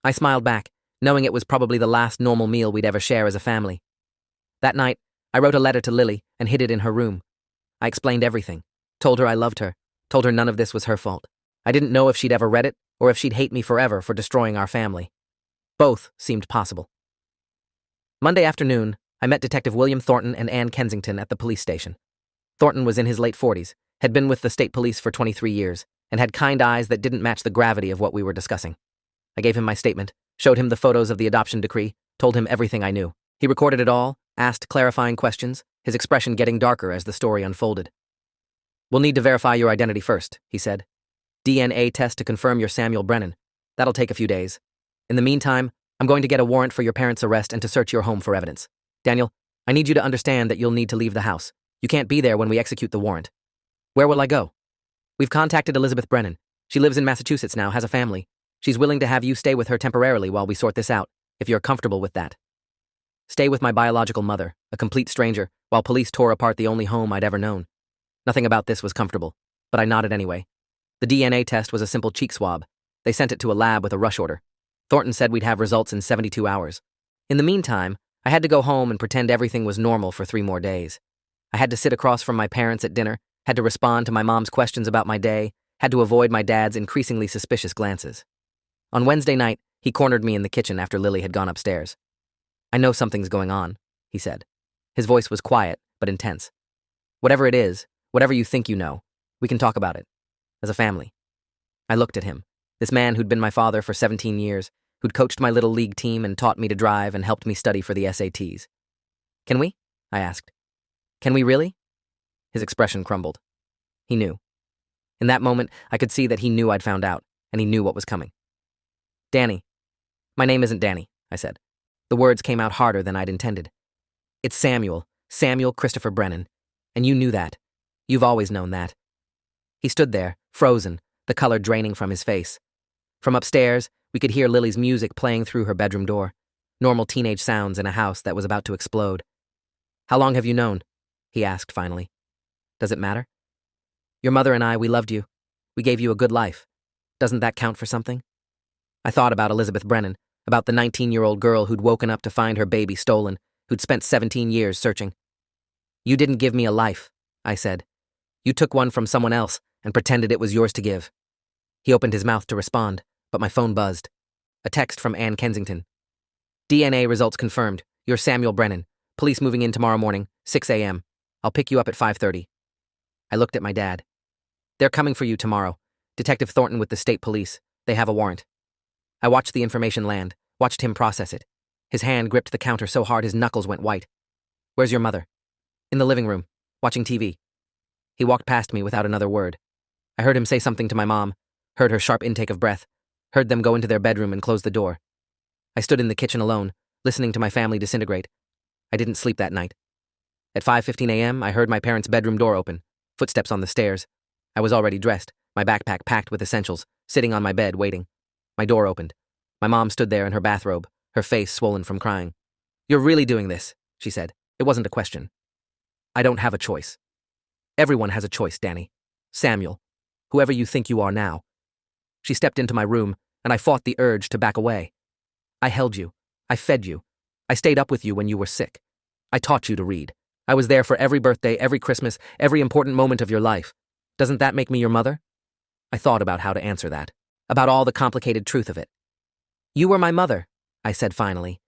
I smiled back, knowing it was probably the last normal meal we'd ever share as a family. That night, I wrote a letter to Lily and hid it in her room. I explained everything, told her I loved her, told her none of this was her fault. I didn't know if she'd ever read it or if she'd hate me forever for destroying our family. Both seemed possible. Monday afternoon, I met Detective William Thornton and Ann Kensington at the police station. Thornton was in his late 40s, had been with the state police for 23 years, and had kind eyes that didn't match the gravity of what we were discussing. I gave him my statement, showed him the photos of the adoption decree, told him everything I knew. He recorded it all, asked clarifying questions, his expression getting darker as the story unfolded. We'll need to verify your identity first, he said. DNA test to confirm you're Samuel Brennan. That'll take a few days. In the meantime, I'm going to get a warrant for your parents' arrest and to search your home for evidence. Daniel, I need you to understand that you'll need to leave the house. You can't be there when we execute the warrant. Where will I go? We've contacted Elizabeth Brennan. She lives in Massachusetts now, has a family. She's willing to have you stay with her temporarily while we sort this out, if you're comfortable with that. Stay with my biological mother, a complete stranger, while police tore apart the only home I'd ever known. Nothing about this was comfortable, but I nodded anyway. The DNA test was a simple cheek swab. They sent it to a lab with a rush order. Thornton said we'd have results in 72 hours. In the meantime, I had to go home and pretend everything was normal for 3 more days. I had to sit across from my parents at dinner, had to respond to my mom's questions about my day, had to avoid my dad's increasingly suspicious glances. On Wednesday night, he cornered me in the kitchen after Lily had gone upstairs. I know something's going on, he said. His voice was quiet, but intense. Whatever it is, whatever you think you know, we can talk about it. As a family. I looked at him, this man who'd been my father for 17 years, who'd coached my little league team and taught me to drive and helped me study for the SATs. Can we? I asked. Can we really? His expression crumbled. He knew. In that moment, I could see that he knew I'd found out, and he knew what was coming. Danny. My name isn't Danny, I said. The words came out harder than I'd intended. It's Samuel Christopher Brennan. And you knew that. You've always known that. He stood there, frozen, the color draining from his face. From upstairs, we could hear Lily's music playing through her bedroom door. Normal teenage sounds in a house that was about to explode. How long have you known? He asked finally. Does it matter? Your mother and I, we loved you. We gave you a good life. Doesn't that count for something? I thought about Elizabeth Brennan, about the 19-year-old girl who'd woken up to find her baby stolen, who'd spent 17 years searching. You didn't give me a life, I said. You took one from someone else and pretended it was yours to give. He opened his mouth to respond, but my phone buzzed. A text from Ann Kensington. DNA results confirmed. You're Samuel Brennan. Police moving in tomorrow morning, 6 a.m. I'll pick you up at 5:30. I looked at my dad. They're coming for you tomorrow. Detective Thornton with the state police. They have a warrant. I watched the information land, watched him process it. His hand gripped the counter so hard his knuckles went white. Where's your mother? In the living room, watching TV. He walked past me without another word. I heard him say something to my mom, heard her sharp intake of breath, heard them go into their bedroom and close the door. I stood in the kitchen alone, listening to my family disintegrate. I didn't sleep that night. At 5:15 a.m., I heard my parents' bedroom door open, footsteps on the stairs. I was already dressed, my backpack packed with essentials, sitting on my bed waiting. My door opened. My mom stood there in her bathrobe, her face swollen from crying. You're really doing this, she said. It wasn't a question. I don't have a choice. Everyone has a choice, Danny. Samuel. Whoever you think you are now. She stepped into my room, and I fought the urge to back away. I held you. I fed you. I stayed up with you when you were sick. I taught you to read. I was there for every birthday, every Christmas, every important moment of your life. Doesn't that make me your mother? I thought about how to answer that, about all the complicated truth of it. You were my mother, I said finally.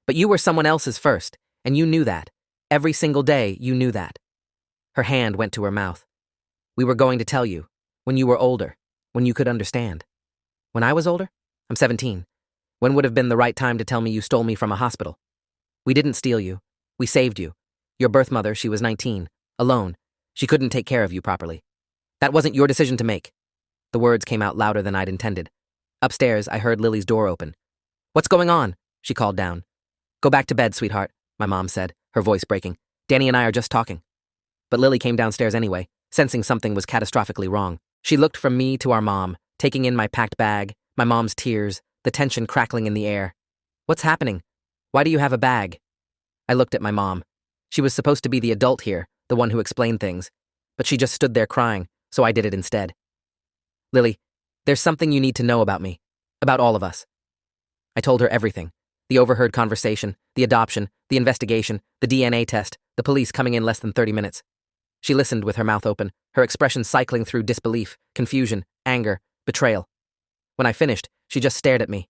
But you were someone else's first, and you knew that. Every single day, you knew that. Her hand went to her mouth. We were going to tell you, when you were older, when you could understand. When I was older? I'm 17. When would have been the right time to tell me you stole me from a hospital? We didn't steal you. We saved you. Your birth mother, she was 19, alone. She couldn't take care of you properly. That wasn't your decision to make. The words came out louder than I'd intended. Upstairs, I heard Lily's door open. What's going on? She called down. Go back to bed, sweetheart, my mom said, her voice breaking. Danny and I are just talking. But Lily came downstairs anyway, sensing something was catastrophically wrong. She looked from me to our mom, taking in my packed bag, my mom's tears, the tension crackling in the air. What's happening? Why do you have a bag? I looked at my mom. She was supposed to be the adult here, the one who explained things, but she just stood there crying, so I did it instead. Lily, there's something you need to know about me, about all of us. I told her everything. The overheard conversation, the adoption, the investigation, the DNA test, the police coming in less than 30 minutes. She listened with her mouth open, her expression cycling through disbelief, confusion, anger, betrayal. When I finished, she just stared at me.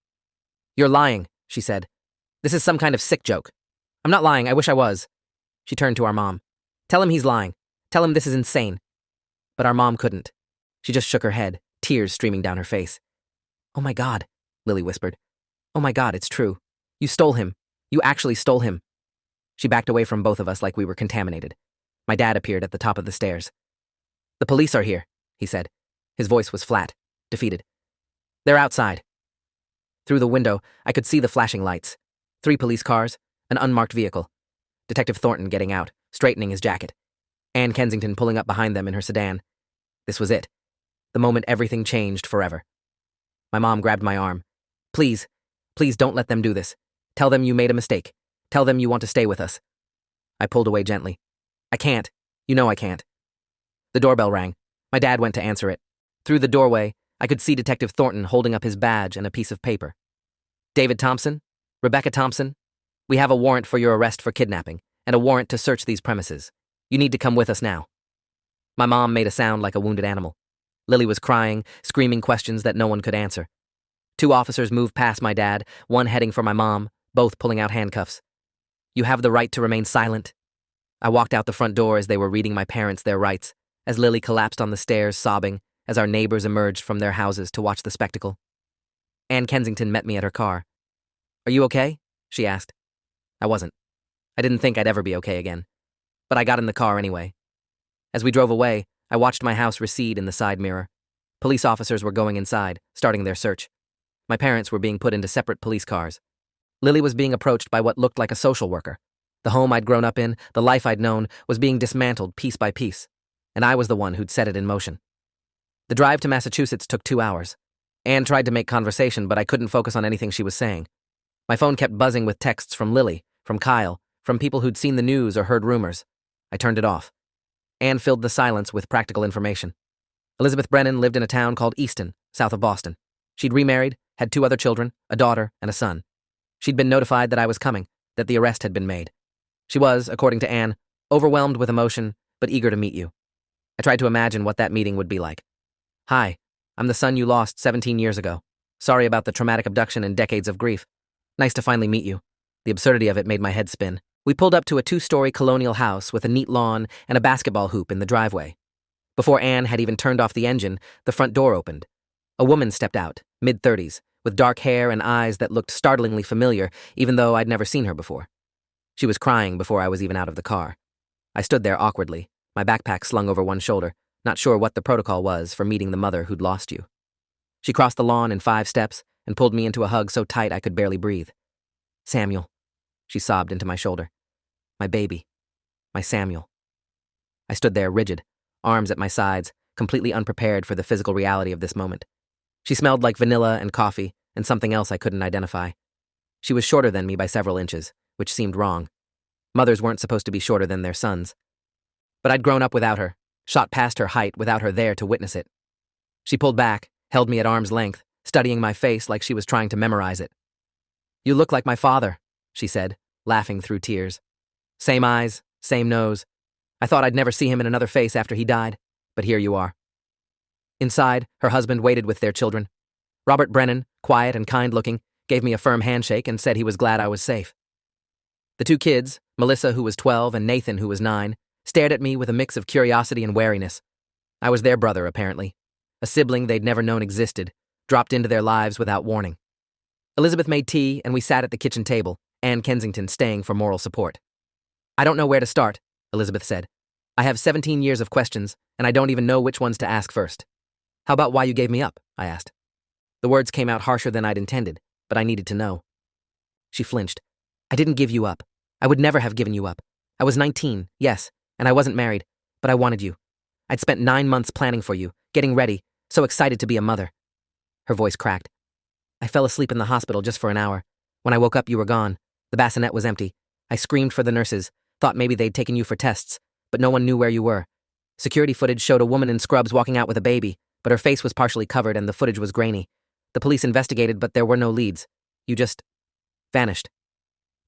You're lying, she said. This is some kind of sick joke. I'm not lying, I wish I was. She turned to our mom. Tell him he's lying. Tell him this is insane. But our mom couldn't. She just shook her head, tears streaming down her face. Oh my God, Lily whispered. Oh my God, it's true. You stole him. You actually stole him. She backed away from both of us like we were contaminated. My dad appeared at the top of the stairs. The police are here, he said. His voice was flat, defeated. They're outside. Through the window, I could see the flashing lights. 3 police cars, an unmarked vehicle. Detective Thornton getting out, straightening his jacket. Ann Kensington pulling up behind them in her sedan. This was it. The moment everything changed forever. My mom grabbed my arm. Please, please don't let them do this. Tell them you made a mistake. Tell them you want to stay with us. I pulled away gently. I can't. You know I can't. The doorbell rang. My dad went to answer it. Through the doorway, I could see Detective Thornton holding up his badge and a piece of paper. David Thompson? Rebecca Thompson? We have a warrant for your arrest for kidnapping, and a warrant to search these premises. You need to come with us now. My mom made a sound like a wounded animal. Lily was crying, screaming questions that no one could answer. 2 officers moved past my dad, one heading for my mom, both pulling out handcuffs. You have the right to remain silent. I walked out the front door as they were reading my parents their rights, as Lily collapsed on the stairs sobbing, as our neighbors emerged from their houses to watch the spectacle. Ann Kensington met me at her car. Are you okay? She asked. I wasn't. I didn't think I'd ever be okay again. But I got in the car anyway. As we drove away, I watched my house recede in the side mirror. Police officers were going inside, starting their search. My parents were being put into separate police cars. Lily was being approached by what looked like a social worker. The home I'd grown up in, the life I'd known, was being dismantled piece by piece, and I was the one who'd set it in motion. The drive to Massachusetts took 2 hours. Anne tried to make conversation, but I couldn't focus on anything she was saying. My phone kept buzzing with texts from Lily, from Kyle, from people who'd seen the news or heard rumors. I turned it off. Anne filled the silence with practical information. Elizabeth Brennan lived in a town called Easton, south of Boston. She'd remarried, had 2 other children, a daughter and a son. She'd been notified that I was coming, that the arrest had been made. She was, according to Anne, overwhelmed with emotion, but eager to meet you. I tried to imagine what that meeting would be like. Hi, I'm the son you lost 17 years ago. Sorry about the traumatic abduction and decades of grief. Nice to finally meet you. The absurdity of it made my head spin. We pulled up to a 2-story colonial house with a neat lawn and a basketball hoop in the driveway. Before Anne had even turned off the engine, the front door opened. A woman stepped out, mid-30s, with dark hair and eyes that looked startlingly familiar, even though I'd never seen her before. She was crying before I was even out of the car. I stood there awkwardly, my backpack slung over one shoulder, not sure what the protocol was for meeting the mother who'd lost you. She crossed the lawn in 5 steps and pulled me into a hug so tight I could barely breathe. Samuel, she sobbed into my shoulder. My baby. My Samuel. I stood there rigid, arms at my sides, completely unprepared for the physical reality of this moment. She smelled like vanilla and coffee and something else I couldn't identify. She was shorter than me by several inches, which seemed wrong. Mothers weren't supposed to be shorter than their sons. But I'd grown up without her, shot past her height without her there to witness it. She pulled back, held me at arm's length, studying my face like she was trying to memorize it. You look like my father, she said, laughing through tears. Same eyes, same nose. I thought I'd never see him in another face after he died, but here you are. Inside, her husband waited with their children. Robert Brennan, quiet and kind-looking, gave me a firm handshake and said he was glad I was safe. The 2 kids, Melissa, who was 12, and Nathan, who was 9, stared at me with a mix of curiosity and wariness. I was their brother, apparently. A sibling they'd never known existed, dropped into their lives without warning. Elizabeth made tea, and we sat at the kitchen table, Anne Kensington staying for moral support. I don't know where to start, Elizabeth said. I have 17 years of questions, and I don't even know which ones to ask first. How about why you gave me up? I asked. The words came out harsher than I'd intended, but I needed to know. She flinched. I didn't give you up. I would never have given you up. I was 19, yes, and I wasn't married, but I wanted you. I'd spent 9 months planning for you, getting ready, so excited to be a mother. Her voice cracked. I fell asleep in the hospital just for an hour. When I woke up, you were gone. The bassinet was empty. I screamed for the nurses, thought maybe they'd taken you for tests, but no one knew where you were. Security footage showed a woman in scrubs walking out with a baby, but her face was partially covered and the footage was grainy. The police investigated, but there were no leads. You just vanished.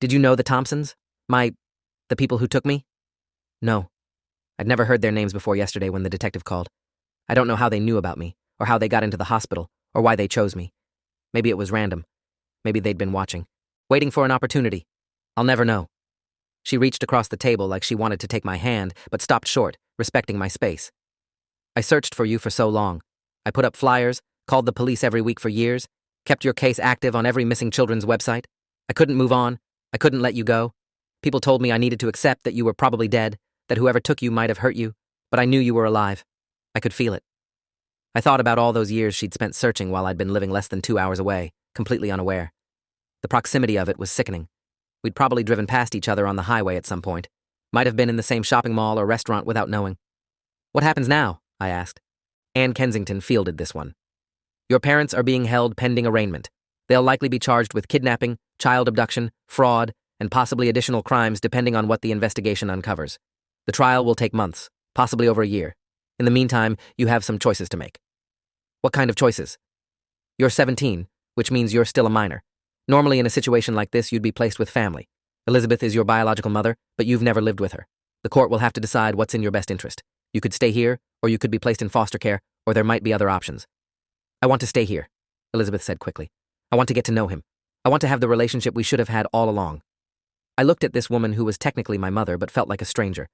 Did you know the Thompsons? The people who took me? No. I'd never heard their names before yesterday when the detective called. I don't know how they knew about me, or how they got into the hospital, or why they chose me. Maybe it was random. Maybe they'd been watching, waiting for an opportunity. I'll never know. She reached across the table like she wanted to take my hand, but stopped short, respecting my space. I searched for you for so long. I put up flyers, called the police every week for years, kept your case active on every missing children's website. I couldn't move on. I couldn't let you go. People told me I needed to accept that you were probably dead, that whoever took you might have hurt you, but I knew you were alive. I could feel it. I thought about all those years she'd spent searching while I'd been living less than 2 hours away, completely unaware. The proximity of it was sickening. We'd probably driven past each other on the highway at some point. Might have been in the same shopping mall or restaurant without knowing. What happens now? I asked. Anne Kensington fielded this one. Your parents are being held pending arraignment. They'll likely be charged with kidnapping, child abduction, fraud, and possibly additional crimes depending on what the investigation uncovers. The trial will take months, possibly over a year. In the meantime, you have some choices to make. What kind of choices? You're 17, which means you're still a minor. Normally in a situation like this, you'd be placed with family. Elizabeth is your biological mother, but you've never lived with her. The court will have to decide what's in your best interest. You could stay here, or you could be placed in foster care, or there might be other options. I want to stay here, Elizabeth said quickly. I want to get to know him. I want to have the relationship we should have had all along. I looked at this woman who was technically my mother but felt like a stranger.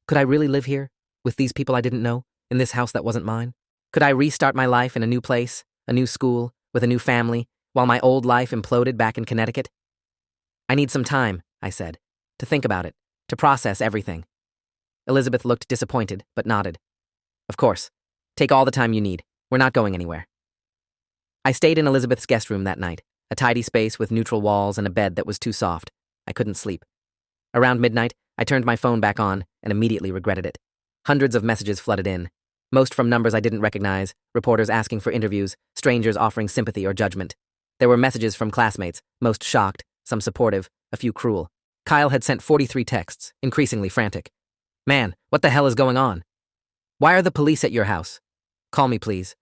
Could I really live here, with these people I didn't know, in this house that wasn't mine? Could I restart my life in a new place, a new school, with a new family, while my old life imploded back in Connecticut? I need some time, I said, to think about it, to process everything. Elizabeth looked disappointed, but nodded. Of course. Take all the time you need. We're not going anywhere. I stayed in Elizabeth's guest room that night, a tidy space with neutral walls and a bed that was too soft. I couldn't sleep. Around midnight, I turned my phone back on and immediately regretted it. Hundreds of messages flooded in, most from numbers I didn't recognize, reporters asking for interviews, strangers offering sympathy or judgment. There were messages from classmates, most shocked, some supportive, a few cruel. Kyle had sent 43 texts, increasingly frantic. Man, what the hell is going on? Why are the police at your house? Call me, please.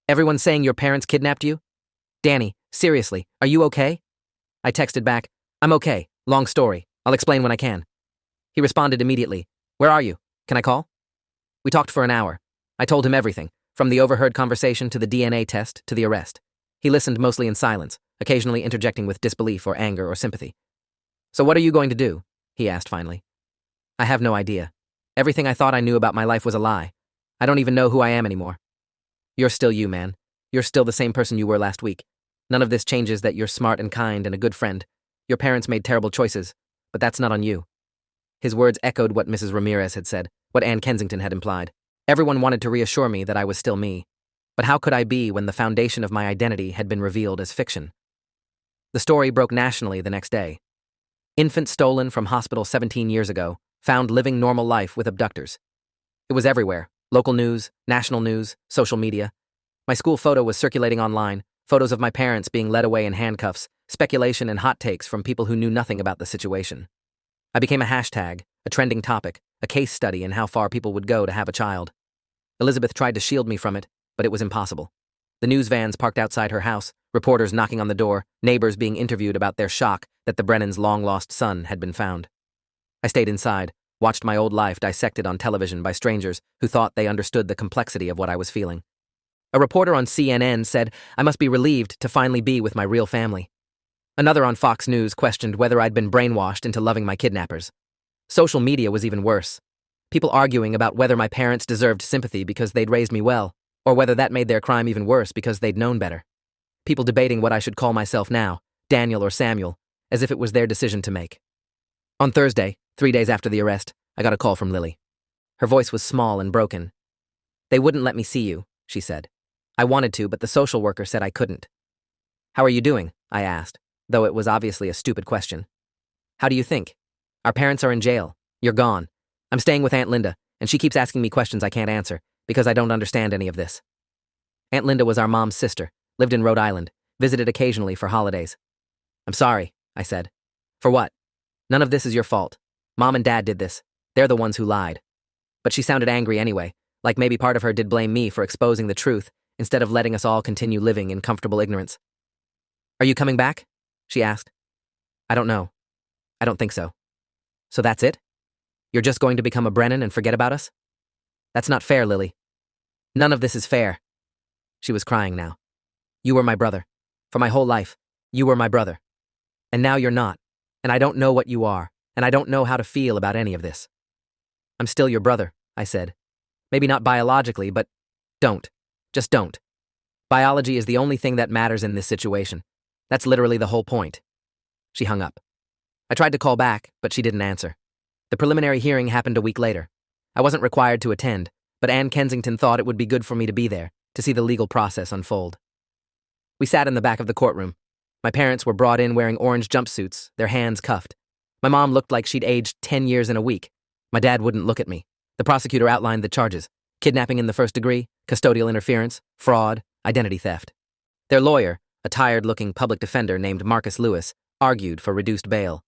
Everyone's saying your parents kidnapped you? Danny, seriously, are you okay? I texted back, I'm okay, long story, I'll explain when I can. He responded immediately, where are you? Can I call? We talked for an hour. I told him everything, from the overheard conversation to the DNA test to the arrest. He listened mostly in silence, occasionally interjecting with disbelief or anger or sympathy. So what are you going to do? He asked finally. I have no idea. Everything I thought I knew about my life was a lie. I don't even know who I am anymore. You're still you, man. You're still the same person you were last week. None of this changes that you're smart and kind and a good friend. Your parents made terrible choices, but that's not on you. His words echoed what Mrs. Ramirez had said, what Ann Kensington had implied. Everyone wanted to reassure me that I was still me. But how could I be when the foundation of my identity had been revealed as fiction? The story broke nationally the next day. Infant stolen from hospital 17 years ago, found living normal life with abductors. It was everywhere. Local news, national news, social media. My school photo was circulating online, photos of my parents being led away in handcuffs, speculation and hot takes from people who knew nothing about the situation. I became a hashtag, a trending topic, a case study in how far people would go to have a child. Elizabeth tried to shield me from it, but it was impossible. The news vans parked outside her house, reporters knocking on the door, neighbors being interviewed about their shock that the Brennans' long-lost son had been found. I stayed inside, watched my old life dissected on television by strangers who thought they understood the complexity of what I was feeling. A reporter on CNN said I must be relieved to finally be with my real family. Another on Fox News questioned whether I'd been brainwashed into loving my kidnappers. Social media was even worse. People arguing about whether my parents deserved sympathy because they'd raised me well, or whether that made their crime even worse because they'd known better. People debating what I should call myself now, Daniel or Samuel, as if it was their decision to make. On Thursday, 3 days after the arrest, I got a call from Lily. Her voice was small and broken. They wouldn't let me see you, she said. I wanted to, but the social worker said I couldn't. How are you doing? I asked, though it was obviously a stupid question. How do you think? Our parents are in jail. You're gone. I'm staying with Aunt Linda, and she keeps asking me questions I can't answer, because I don't understand any of this. Aunt Linda was our mom's sister, lived in Rhode Island, visited occasionally for holidays. I'm sorry, I said. For what? None of this is your fault. Mom and Dad did this. They're the ones who lied. But she sounded angry anyway, like maybe part of her did blame me for exposing the truth instead of letting us all continue living in comfortable ignorance. Are you coming back? She asked. I don't know. I don't think so. So that's it? You're just going to become a Brennan and forget about us? That's not fair, Lily. None of this is fair. She was crying now. You were my brother. For my whole life, you were my brother. And now you're not, and I don't know what you are, and I don't know how to feel about any of this. I'm still your brother, I said. Maybe not biologically, but don't. Just don't. Biology is the only thing that matters in this situation. That's literally the whole point. She hung up. I tried to call back, but she didn't answer. The preliminary hearing happened a week later. I wasn't required to attend, but Ann Kensington thought it would be good for me to be there, to see the legal process unfold. We sat in the back of the courtroom. My parents were brought in wearing orange jumpsuits, their hands cuffed. My mom looked like she'd aged 10 years in a week. My dad wouldn't look at me. The prosecutor outlined the charges: kidnapping in the first degree, custodial interference, fraud, identity theft. Their lawyer, a tired-looking public defender named Marcus Lewis, argued for reduced bail.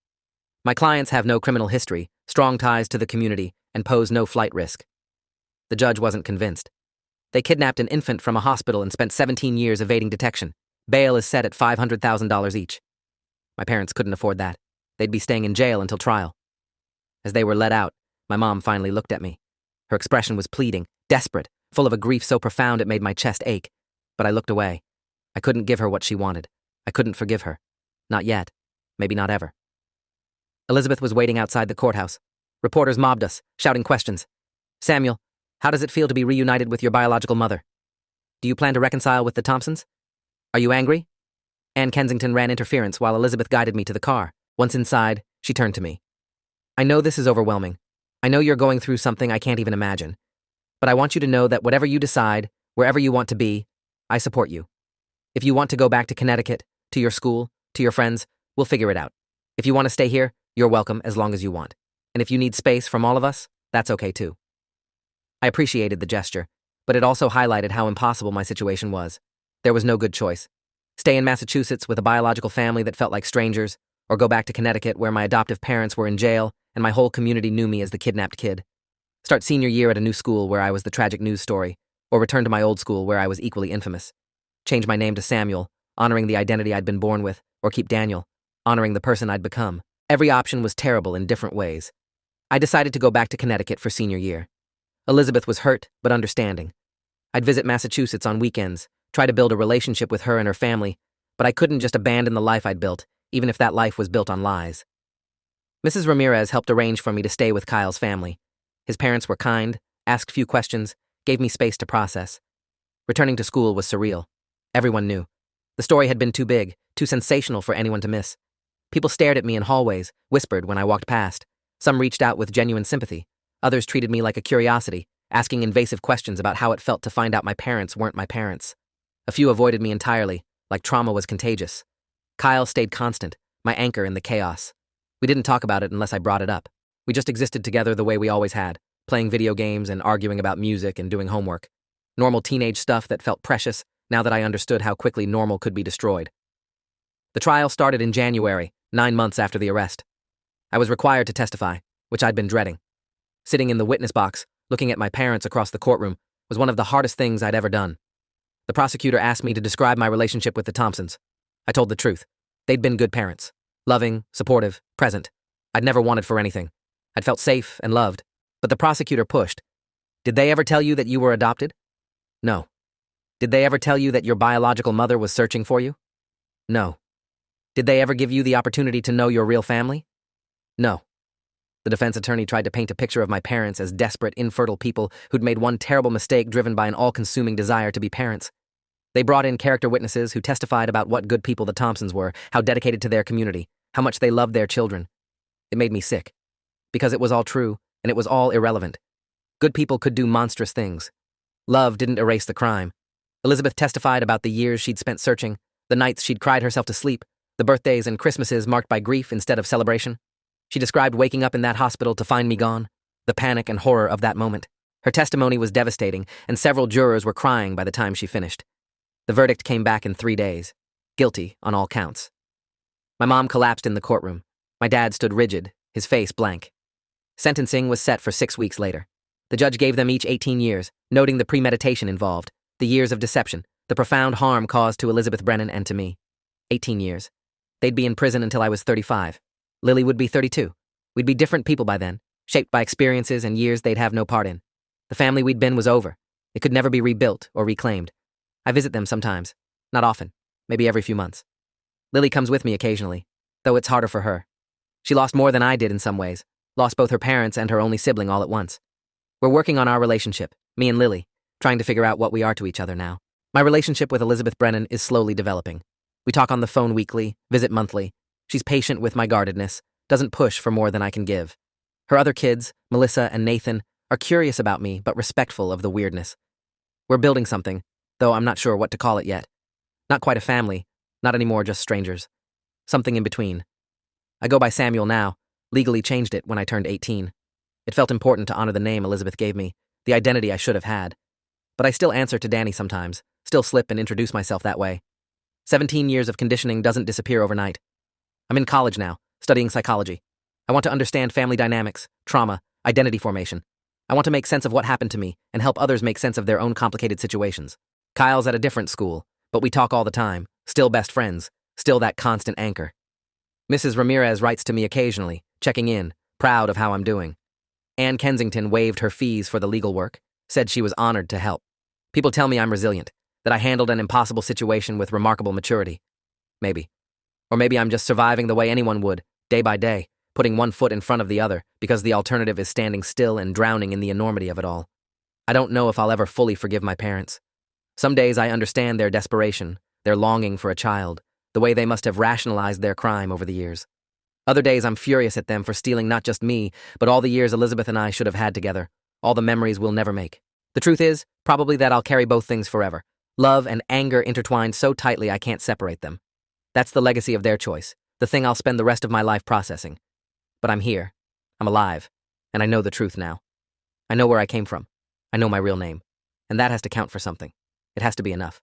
My clients have no criminal history, strong ties to the community, and pose no flight risk. The judge wasn't convinced. They kidnapped an infant from a hospital and spent 17 years evading detection. Bail is set at $500,000 each. My parents couldn't afford that. They'd be staying in jail until trial. As they were let out, my mom finally looked at me. Her expression was pleading, desperate, full of a grief so profound it made my chest ache. But I looked away. I couldn't give her what she wanted. I couldn't forgive her. Not yet. Maybe not ever. Elizabeth was waiting outside the courthouse. Reporters mobbed us, shouting questions. Samuel, how does it feel to be reunited with your biological mother? Do you plan to reconcile with the Thompsons? Are you angry? Ann Kensington ran interference while Elizabeth guided me to the car. Once inside, she turned to me. I know this is overwhelming. I know you're going through something I can't even imagine. But I want you to know that whatever you decide, wherever you want to be, I support you. If you want to go back to Connecticut, to your school, to your friends, we'll figure it out. If you want to stay here, you're welcome as long as you want. And if you need space from all of us, that's okay too. I appreciated the gesture, but it also highlighted how impossible my situation was. There was no good choice. Stay in Massachusetts with a biological family that felt like strangers, or go back to Connecticut where my adoptive parents were in jail and my whole community knew me as the kidnapped kid. Start senior year at a new school where I was the tragic news story, or return to my old school where I was equally infamous. Change my name to Samuel, honoring the identity I'd been born with, or keep Daniel, honoring the person I'd become. Every option was terrible in different ways. I decided to go back to Connecticut for senior year. Elizabeth was hurt, but understanding. I'd visit Massachusetts on weekends, try to build a relationship with her and her family, but I couldn't just abandon the life I'd built, even if that life was built on lies. Mrs. Ramirez helped arrange for me to stay with Kyle's family. His parents were kind, asked few questions, gave me space to process. Returning to school was surreal. Everyone knew. The story had been too big, too sensational for anyone to miss. People stared at me in hallways, whispered when I walked past. Some reached out with genuine sympathy. Others treated me like a curiosity, asking invasive questions about how it felt to find out my parents weren't my parents. A few avoided me entirely, like trauma was contagious. Kyle stayed constant, my anchor in the chaos. We didn't talk about it unless I brought it up. We just existed together the way we always had, playing video games and arguing about music and doing homework. Normal teenage stuff that felt precious now that I understood how quickly normal could be destroyed. The trial started in January, 9 months after the arrest. I was required to testify, which I'd been dreading. Sitting in the witness box, looking at my parents across the courtroom, was one of the hardest things I'd ever done. The prosecutor asked me to describe my relationship with the Thompsons. I told the truth. They'd been good parents. Loving, supportive, present. I'd never wanted for anything. I'd felt safe and loved. But the prosecutor pushed. Did they ever tell you that you were adopted? No. Did they ever tell you that your biological mother was searching for you? No. Did they ever give you the opportunity to know your real family? No. The defense attorney tried to paint a picture of my parents as desperate, infertile people who'd made one terrible mistake driven by an all-consuming desire to be parents. They brought in character witnesses who testified about what good people the Thompsons were, how dedicated to their community, how much they loved their children. It made me sick. Because it was all true, and it was all irrelevant. Good people could do monstrous things. Love didn't erase the crime. Elizabeth testified about the years she'd spent searching, the nights she'd cried herself to sleep, the birthdays and Christmases marked by grief instead of celebration. She described waking up in that hospital to find me gone, the panic and horror of that moment. Her testimony was devastating, and several jurors were crying by the time she finished. The verdict came back in 3 days. Guilty on all counts. My mom collapsed in the courtroom. My dad stood rigid, his face blank. Sentencing was set for 6 weeks later. The judge gave them each 18 years, noting the premeditation involved, the years of deception, the profound harm caused to Elizabeth Brennan and to me. 18 years. They'd be in prison until I was 35. Lily would be 32. We'd be different people by then, shaped by experiences and years they'd have no part in. The family we'd been was over. It could never be rebuilt or reclaimed. I visit them sometimes. Not often. Maybe every few months. Lily comes with me occasionally, though it's harder for her. She lost more than I did in some ways. Lost both her parents and her only sibling all at once. We're working on our relationship, me and Lily, trying to figure out what we are to each other now. My relationship with Elizabeth Brennan is slowly developing. We talk on the phone weekly, visit monthly. She's patient with my guardedness, doesn't push for more than I can give. Her other kids, Melissa and Nathan, are curious about me but respectful of the weirdness. We're building something, though I'm not sure what to call it yet. Not quite a family, not anymore just strangers. Something in between. I go by Samuel now, legally changed it when I turned 18. It felt important to honor the name Elizabeth gave me, the identity I should have had. But I still answer to Danny sometimes, still slip and introduce myself that way. 17 years of conditioning doesn't disappear overnight. I'm in college now, studying psychology. I want to understand family dynamics, trauma, identity formation. I want to make sense of what happened to me and help others make sense of their own complicated situations. Kyle's at a different school, but we talk all the time, still best friends, still that constant anchor. Mrs. Ramirez writes to me occasionally, checking in, proud of how I'm doing. Ann Kensington waived her fees for the legal work, said she was honored to help. People tell me I'm resilient, that I handled an impossible situation with remarkable maturity. Maybe. Or maybe I'm just surviving the way anyone would, day by day, putting one foot in front of the other, because the alternative is standing still and drowning in the enormity of it all. I don't know if I'll ever fully forgive my parents. Some days I understand their desperation, their longing for a child, the way they must have rationalized their crime over the years. Other days I'm furious at them for stealing not just me, but all the years Elizabeth and I should have had together, all the memories we'll never make, The truth is, probably that I'll carry both things forever. Love and anger intertwined so tightly I can't separate them. That's the legacy of their choice, the thing I'll spend the rest of my life processing. But I'm here. I'm alive. And I know the truth now. I know where I came from. I know my real name. And that has to count for something. It has to be enough.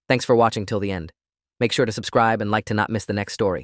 Thanks for watching till the end. Make sure to subscribe and like to not miss the next story.